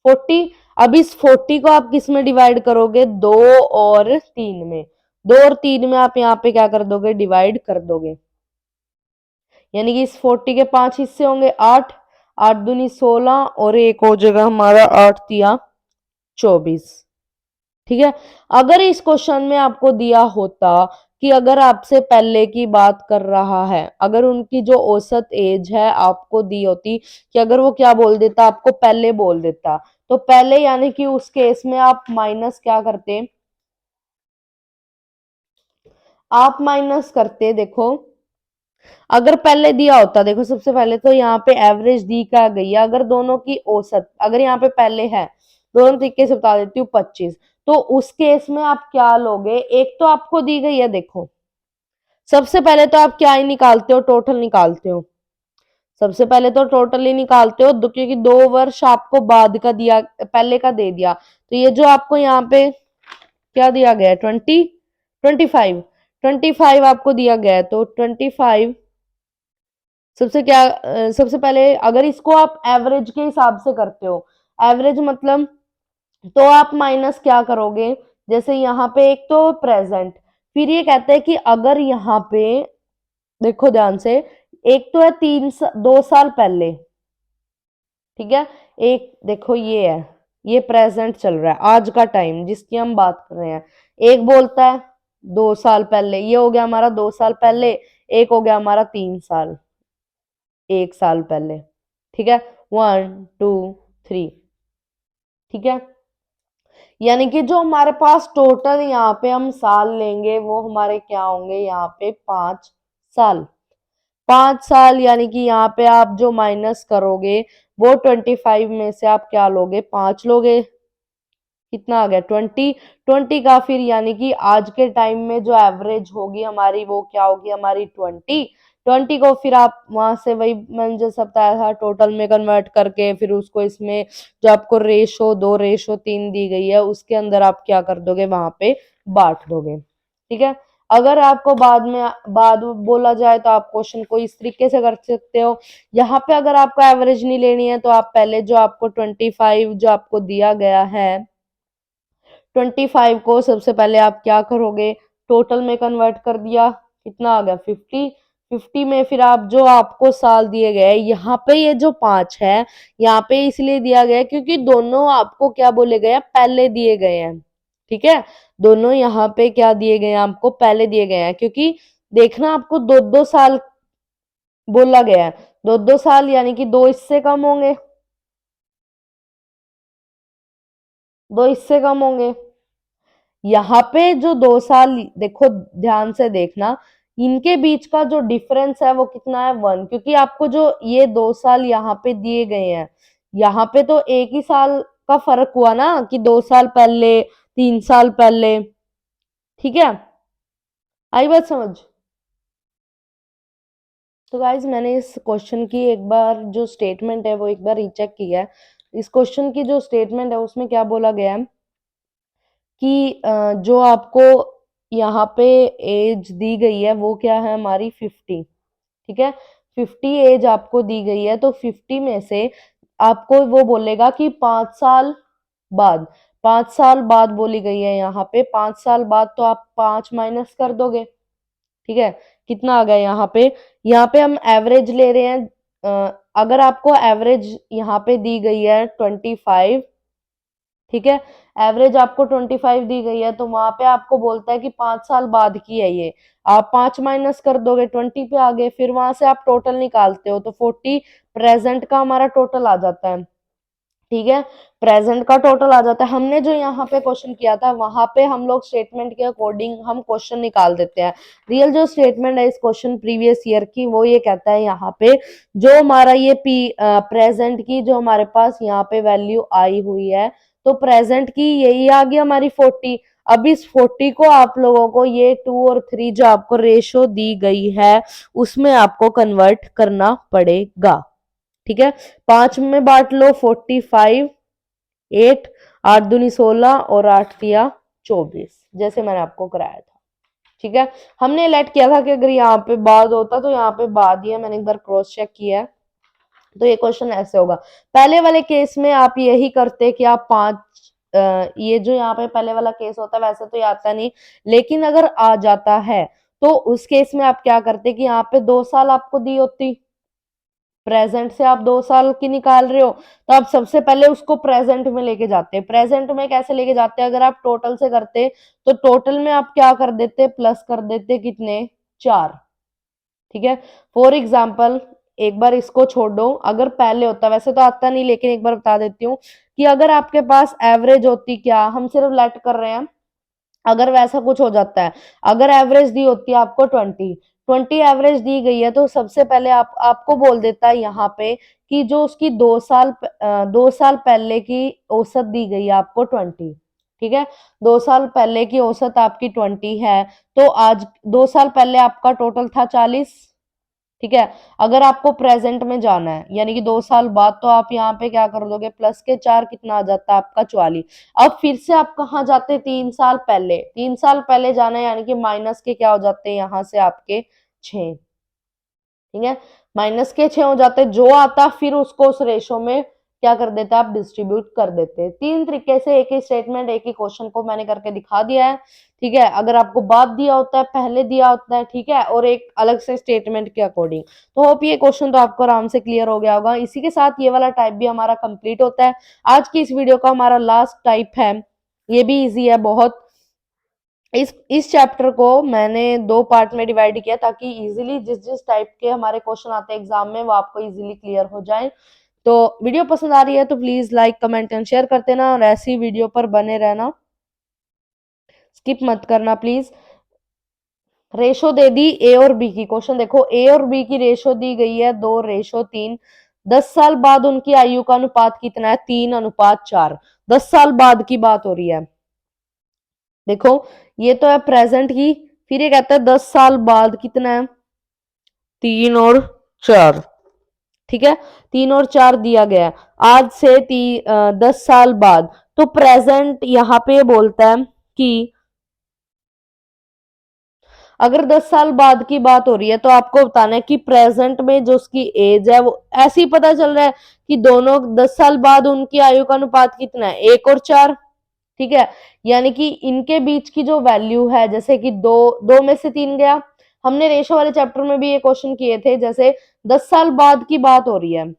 [SPEAKER 1] 40। अब इस 40 को आप किस में डिवाइड करोगे, 2 और 3 में, 2 और 3 में आप यहाँ पे क्या कर दोगे, डिवाइड कर दोगे, यानी कि इस 40 के 5 हिस्से होंगे, 8, 8 दूनी 16 और एक हो जाएगा हमारा 8 तिया 24। ठीक है, अगर इस क्वेश्चन में आपको दिया होता कि अगर आपसे पहले की बात कर रहा है, अगर उनकी जो औसत एज है आपको दी होती, कि अगर वो क्या बोल देता, आपको पहले बोल देता, तो पहले यानी कि उस केस में आप माइनस क्या करते, आप माइनस करते, देखो अगर पहले दिया होता, देखो सबसे पहले तो यहाँ पे एवरेज दी क्या गई है, अगर दोनों की औसत, अगर यहाँ पे पहले है, दोनों तरीके से बता देती हूँ 25, तो उस केस में आप क्या लोगे, एक तो आपको दी गई है, देखो सबसे पहले तो आप क्या ही निकालते हो, टोटल निकालते हो, सबसे पहले तो टोटल ही निकालते हो, क्योंकि 2 वर्ष आपको बाद का दिया, पहले का दे दिया, तो ये जो आपको यहाँ पे क्या दिया गया है 25 आपको दिया गया है, तो 25 सबसे पहले अगर इसको आप एवरेज के हिसाब से करते हो, एवरेज मतलब, तो आप माइनस क्या करोगे, जैसे यहाँ पे एक तो प्रेजेंट, फिर ये कहते हैं कि अगर यहाँ पे देखो ध्यान से, एक तो है 2 साल पहले, ठीक है, एक देखो ये है, ये प्रेजेंट चल रहा है, आज का टाइम जिसकी हम बात कर रहे हैं, एक बोलता है 2 साल पहले, ये हो गया हमारा 2 साल पहले, एक हो गया हमारा 3 साल, 1 साल पहले, ठीक है, 1 2 3, ठीक है, यानी कि जो हमारे पास टोटल यहाँ पे हम साल लेंगे वो हमारे क्या होंगे, यहाँ पे 5 साल, 5 साल, यानी कि यहाँ पे आप जो माइनस करोगे वो 25 में से आप क्या लोगे, 5 लोगे, कितना आ गया 20, 20 का फिर यानी कि आज के टाइम में जो एवरेज होगी हमारी वो क्या होगी हमारी 20, 20 को फिर आप वहां से वही मैंने जो सब बताया था टोटल में कन्वर्ट करके फिर उसको इसमें जो आपको रेशो 2:3 दी गई है उसके अंदर आप क्या कर दोगे, वहां पे बांट दोगे। ठीक है, अगर आपको बाद बोला जाए तो आप क्वेश्चन को इस तरीके से कर सकते हो, यहाँ पे अगर आपको एवरेज नहीं लेनी है तो आप पहले जो आपको 25 जो आपको दिया गया है 25 को सबसे पहले आप क्या करोगे, टोटल में कन्वर्ट कर दिया, कितना आ गया 50, 50 में फिर आप जो आपको साल दिए गए, यहाँ पे ये जो 5 है यहाँ पे इसलिए दिया गया क्योंकि दोनों आपको क्या बोले गए हैं, पहले दिए गए हैं। ठीक है, दोनों यहाँ पे क्या दिए गए हैं, आपको पहले दिए गए हैं, क्योंकि देखना आपको 2-2 साल बोला गया है, 2-2 साल यानी कि दो इससे कम होंगे, दो इससे कम होंगे, यहाँ पे जो 2 साल देखो ध्यान से देखना, इनके बीच का जो डिफरेंस है वो कितना है 1, क्योंकि आपको जो ये 2 साल यहाँ पे दिए गए हैं यहाँ पे तो एक ही साल का फर्क हुआ ना, कि 2 साल पहले 3 साल पहले। ठीक है, आई बात समझ। तो गाइज मैंने इस क्वेश्चन की एक बार जो स्टेटमेंट है वो एक बार रीचेक किया है, इस क्वेश्चन की जो स्टेटमेंट है उसमें क्या बोला गया है कि जो आपको यहाँ पे एज दी गई है वो क्या है हमारी 50, ठीक है, 50 एज आपको दी गई है, तो 50 में से आपको वो बोलेगा कि 5 साल बाद, 5 साल बाद बोली गई है यहाँ पे, 5 साल बाद, तो आप 5 माइनस कर दोगे। ठीक है, कितना आ गया यहाँ पे? यहाँ पे हम एवरेज ले रहे हैं। अगर आपको एवरेज यहाँ पे दी गई है 25, ठीक है, एवरेज आपको 25 दी गई है, तो वहां पे आपको बोलता है कि 5 साल बाद की है ये। आप 5 माइनस कर दोगे, 20 पे आ गए, फिर वहां से आप टोटल निकालते हो, तो 40 प्रेजेंट का हमारा टोटल आ जाता है। ठीक है, प्रेजेंट का टोटल आ जाता है। हमने जो यहाँ पे क्वेश्चन किया था, वहां पे हम लोग स्टेटमेंट के अकॉर्डिंग हम क्वेश्चन निकाल देते हैं। रियल जो स्टेटमेंट है इस क्वेश्चन प्रीवियस ईयर की, वो ये कहता है यहाँ पे, जो हमारा ये प्रेजेंट की जो हमारे पास यहाँ पे वैल्यू आई हुई है, तो प्रेजेंट की यही आ गई हमारी 40। अब इस 40 को आप लोगों को ये 2 और 3 जो आपको रेशो दी गई है उसमें आपको कन्वर्ट करना पड़ेगा। ठीक है, 5 में बांट लो, 45, 8, 8 दूनी 16 और 8 दिया 24, जैसे मैंने आपको कराया था। ठीक है, हमने लेट किया था कि अगर यहाँ पे बाद होता तो यहाँ पे बाद ही है, मैंने एक बार क्रॉस चेक किया है, तो ये क्वेश्चन ऐसे होगा। पहले वाले केस में आप यही करते कि आप 5, ये जो यहाँ पे पहले वाला केस होता है वैसे तो ये आता नहीं, लेकिन अगर आ जाता है तो उस केस में आप क्या करते कि यहाँ पे 2 साल आपको दी होती, प्रेजेंट से आप 2 साल की निकाल रहे हो, तो आप सबसे पहले उसको प्रेजेंट में लेके जाते हैं। प्रेजेंट में कैसे लेके जाते हैं? अगर आप टोटल से करते तो टोटल में आप क्या कर देते, प्लस कर देते, कितने, 4। ठीक है, फॉर एग्जाम्पल एक बार इसको छोड़ दो, अगर पहले होता, वैसे तो आता नहीं लेकिन एक बार बता देती हूँ, कि अगर आपके पास एवरेज होती, क्या हम सिर्फ लेट कर रहे हैं, अगर वैसा कुछ हो जाता है, अगर एवरेज दी होती है आपको 20 एवरेज दी गई है, तो सबसे पहले आपको बोल देता है यहाँ पे कि जो उसकी 2 साल पहले की औसत दी गई है आपको 20। ठीक है, 2 साल पहले की औसत आपकी 20 है, तो आज 2 साल पहले आपका टोटल था 40। ठीक है, अगर आपको प्रेजेंट में जाना है यानी कि 2 साल बाद, तो आप यहाँ पे क्या कर दोगे, प्लस के 4 कितना आ जाता है आपका 44। अब फिर से आप कहाँ जाते, 3 साल पहले, 3 साल पहले जाना है, यानी कि माइनस के क्या हो जाते हैं यहाँ से आपके 6। ठीक है, माइनस के 6 हो जाते, जो आता फिर उसको उस रेशो में क्या कर देते आप, डिस्ट्रीब्यूट कर देते। 3 तरीके से एक ही स्टेटमेंट एक ही क्वेश्चन को मैंने करके दिखा दिया है। ठीक है, अगर आपको बाद दिया होता है, पहले दिया होता है, ठीक है, और एक अलग से स्टेटमेंट के अकॉर्डिंग, तो होप ये क्वेश्चन तो आपको आराम से क्लियर हो गया होगा। इसी के साथ ये वाला टाइप भी हमारा कंप्लीट होता है। आज की इस वीडियो का हमारा लास्ट टाइप है, ये भी इजी है बहुत। इस चैप्टर को मैंने 2 पार्ट में डिवाइड किया ताकि इजीली जिस जिस टाइप के हमारे क्वेश्चन आते हैं एग्जाम में वो आपको इजीली क्लियर हो जाए। तो वीडियो पसंद आ रही है तो please like comment and share करते ना, और ऐसी वीडियो पर बने रहना, स्किप मत करना प्लीज। रेशो दे दी ए और बी की, क्वेश्चन देखो, ए और बी की रेशो दी गई है 2:3। 10 साल बाद उनकी आयु का अनुपात कितना है, 3:4। 10 साल बाद की बात हो रही है। देखो, ये तो है प्रेजेंट की, फिर ये कहता है 10 साल बाद कितना है, 3 और 4। ठीक है, 3 और 4 दिया गया है। आज से 10 साल बाद, तो प्रेजेंट यहाँ पे बोलता है कि अगर 10 साल बाद की बात हो रही है, तो आपको बताना है कि प्रेजेंट में जो उसकी एज है वो ऐसे ही पता चल रहा है कि दोनों 10 साल बाद उनकी आयु का अनुपात कितना है, 1 और 4। ठीक है, यानी कि इनके बीच की जो वैल्यू है, जैसे कि दो दो में से 3 गया, हमने रेशो वाले चैप्टर में भी ये क्वेश्चन किए थे, जैसे 10 साल बाद की बात हो रही है।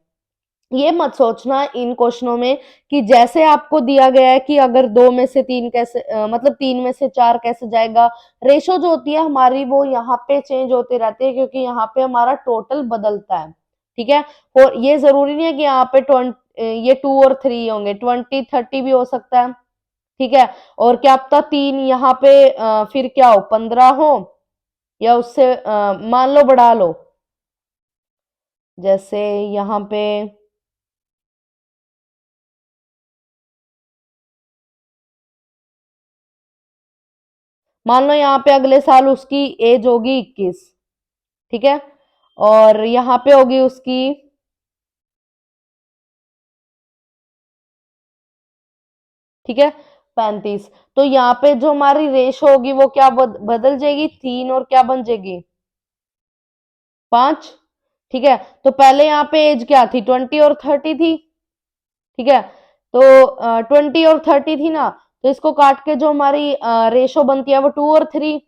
[SPEAKER 1] ये मत सोचना इन क्वेश्चनों में कि जैसे आपको दिया गया है कि अगर 2 में से 3 कैसे, मतलब 3 में से 4 कैसे जाएगा। रेशो जो होती है हमारी वो यहाँ पे चेंज होती रहती है, क्योंकि यहाँ पे हमारा टोटल बदलता है। ठीक है, और ये जरूरी नहीं है कि यहाँ पे ये 2 और 3 होंगे, 20, 30 भी हो सकता है। ठीक है, और क्या पता 3 यहाँ पे फिर क्या हो, 15 हो, या उससे मान लो बढ़ा लो, जैसे यहाँ पे मान लो यहाँ पे अगले साल उसकी एज होगी 21। ठीक है, और यहाँ पे होगी उसकी, ठीक है, 35। तो यहाँ पे जो हमारी रेशो होगी वो क्या बदल जाएगी, 3 और क्या बन जाएगी, 5। ठीक है। तो पहले यहाँ पे एज क्या थी, 20 और 30 थी। ठीक है, तो 20 और 30 थी ना, तो इसको काट के जो हमारी रेशो बनती है वो 2 और 3।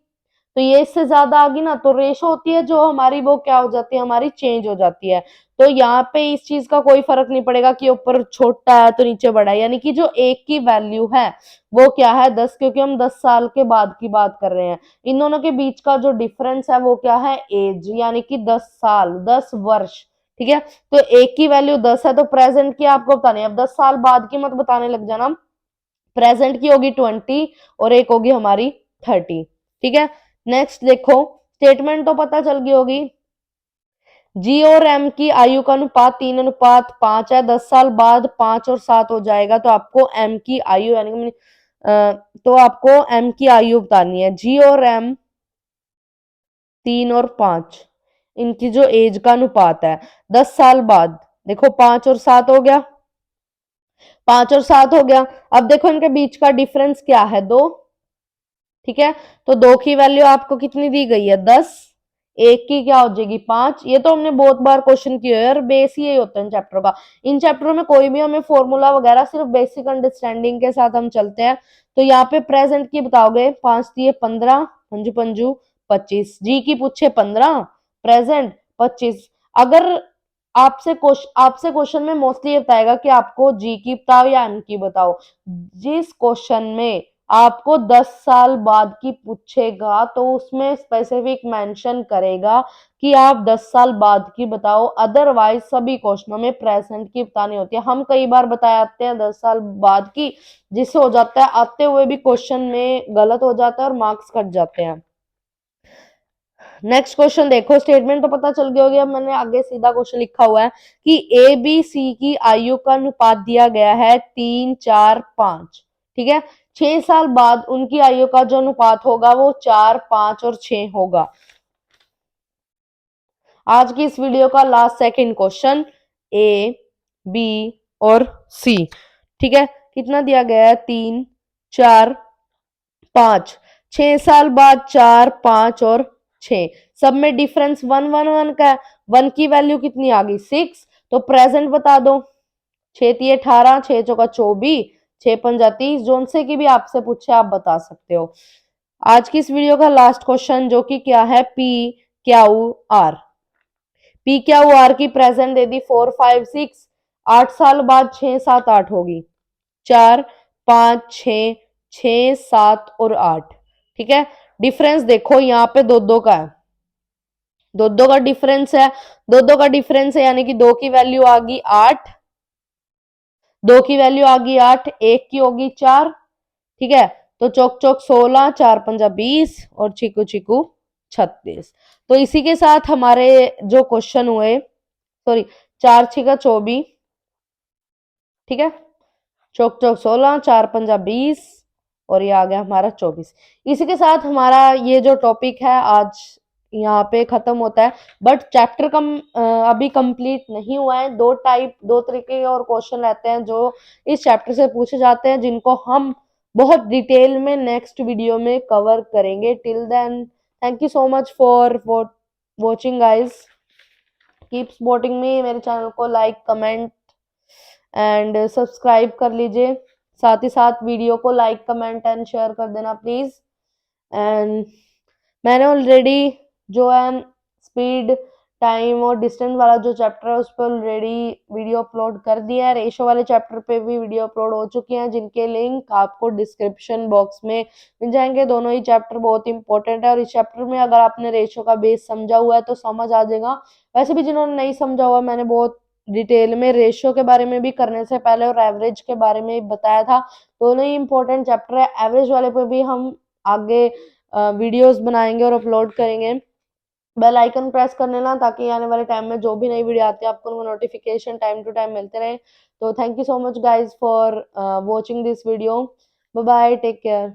[SPEAKER 1] तो ये इससे ज्यादा आ गई ना, तो रेशो होती है जो हमारी, वो क्या हो जाती है, हमारी चेंज हो जाती है। तो यहाँ पे इस चीज का कोई फर्क नहीं पड़ेगा कि ऊपर छोटा है तो नीचे बड़ा है, यानी कि जो एक की वैल्यू है वो क्या है, 10, क्योंकि हम 10 साल के बाद की बात कर रहे हैं। इन दोनों के बीच का जो डिफरेंस है वो क्या है, एज, यानी कि 10 साल, 10 वर्ष। ठीक है, तो एक की वैल्यू 10 है तो प्रेजेंट की आपको बतानी है। अब 10 साल बाद की मत बताने लग जाना, प्रेजेंट की होगी 20 और एक होगी हमारी 30। ठीक है, नेक्स्ट देखो, स्टेटमेंट तो पता चल गई होगी। जी और एम की आयु का अनुपात 3:5 है, 10 साल बाद 5 और 7 हो जाएगा, तो आपको एम की आयु यानी कि तो आपको एम की आयु बतानी है। जी और एम 3 और 5, इनकी जो एज का अनुपात है 10 साल बाद, देखो 5 और 7 हो गया, 5 और 7 हो गया। अब देखो इनके बीच का डिफरेंस क्या है, 2। ठीक है, तो 2 की वैल्यू आपको कितनी दी गई है, 10, एक की क्या हो जाएगी, 5। ये तो हमने बहुत बार क्वेश्चन किए हैं और बेस ही यही होता है इन चैप्टरों का। इन चैप्टरों में कोई भी हमें फॉर्मूला वगैरह, सिर्फ बेसिक अंडरस्टैंडिंग के साथ हम चलते हैं। तो यहाँ पे प्रेजेंट की बताओगे, 5 दिए 15, पंजू पंजू 25, जी की पूछे 15, प्रेजेंट 25। अगर आपसे क्वेश्चन में मोस्टली ये बताएगा कि आपको जी की बताओ या एम की बताओ। जिस क्वेश्चन में आपको 10 साल बाद की पूछेगा तो उसमें स्पेसिफिक मेंशन करेगा कि आप 10 साल बाद की बताओ, अदरवाइज सभी क्वेश्चनों में प्रेजेंट की बतानी होती है। हम कई बार बताते हैं 10 साल बाद की, जिससे हो जाता है आते हुए भी क्वेश्चन में गलत हो जाता है और मार्क्स कट जाते हैं। नेक्स्ट क्वेश्चन देखो, स्टेटमेंट तो पता चल गया होगी। अब मैंने आगे सीधा क्वेश्चन लिखा हुआ है कि ए बी सी की आयु का अनुपात दिया गया है 3, 4, 5। ठीक है, 6 साल बाद उनकी आयु का जो अनुपात होगा वो 4, 5 और 6 होगा। आज की इस वीडियो का last second question, A B और सी। ठीक है, कितना दिया गया है, 3, 4, 5। 6 साल बाद 4, 5 और 6, सब में डिफरेंस 1, 1, 1 का है। 1 की वैल्यू कितनी आ गई, 6। तो प्रेजेंट बता दो, 6 तिये 18, 6 चौका 24, 6 पंजा 30, जोन से की भी आपसे पूछे आप बता सकते हो। आज की इस वीडियो का लास्ट क्वेश्चन जो कि क्या है, P Q R. P Q R की प्रेजेंट दे दी 4, 5, 6। 8 साल बाद 6, 7, 8 होगी, 4, 5, 6, 6, 7 और 8। ठीक है, डिफरेंस देखो यहाँ पे दो दो का है, दो दो का डिफरेंस है, दो दो का डिफरेंस है, यानी कि 2 की वैल्यू आ गई 8, 2 की वैल्यू आ गई 8, एक की होगी 4। ठीक है, तो चौक चौक 16, 4 पंजा 20 और चिकू चिकू 36। तो इसी के साथ हमारे जो क्वेश्चन हुए, सॉरी, 4 छिका 24। ठीक है, चौक चौक 16, 4 पंजा 20 और ये आ गया हमारा 24। इसी के साथ हमारा ये जो टॉपिक है आज यहाँ पे खत्म होता है। बट चैप्टर अभी कंप्लीट नहीं हुआ है। दो तरीके के और क्वेश्चन रहते हैं जो इस चैप्टर से पूछे जाते हैं, जिनको हम बहुत डिटेल में नेक्स्ट वीडियो में कवर करेंगे। Till then, thank you so much for watching guys, keep supporting me. मेरे चैनल को लाइक, कमेंट एंड सब्सक्राइब कर लीजिए। साथ ही साथ वीडियो को लाइक, कमेंट एंड शेयर कर देना प्लीज। एंड मैंने ऑलरेडी जो है स्पीड, टाइम और डिस्टेंस वाला जो चैप्टर है उस पर ऑलरेडी वीडियो अपलोड कर दिया है। रेशो वाले चैप्टर पे भी वीडियो अपलोड हो चुकी हैं, जिनके लिंक आपको डिस्क्रिप्शन बॉक्स में मिल जाएंगे। दोनों ही चैप्टर बहुत इंपॉर्टेंट है और इस चैप्टर में अगर आपने रेशो का बेस समझा हुआ है तो समझ आ जाएगा। वैसे भी जिन्होंने नहीं समझा हुआ, मैंने बहुत डिटेल में रेशियो के बारे में भी करने से पहले और एवरेज के बारे में भी बताया था। दोनों ही इंपॉर्टेंट चैप्टर है। एवरेज वाले पे भी हम आगे वीडियोस बनाएंगे और अपलोड करेंगे। बेल आइकन प्रेस कर लेना ताकि आने वाले टाइम में जो भी नई वीडियो आती है आपको उनको नोटिफिकेशन टाइम टू टाइम मिलते रहे। तो thank you so much guys for watching this video. Bye bye, take care.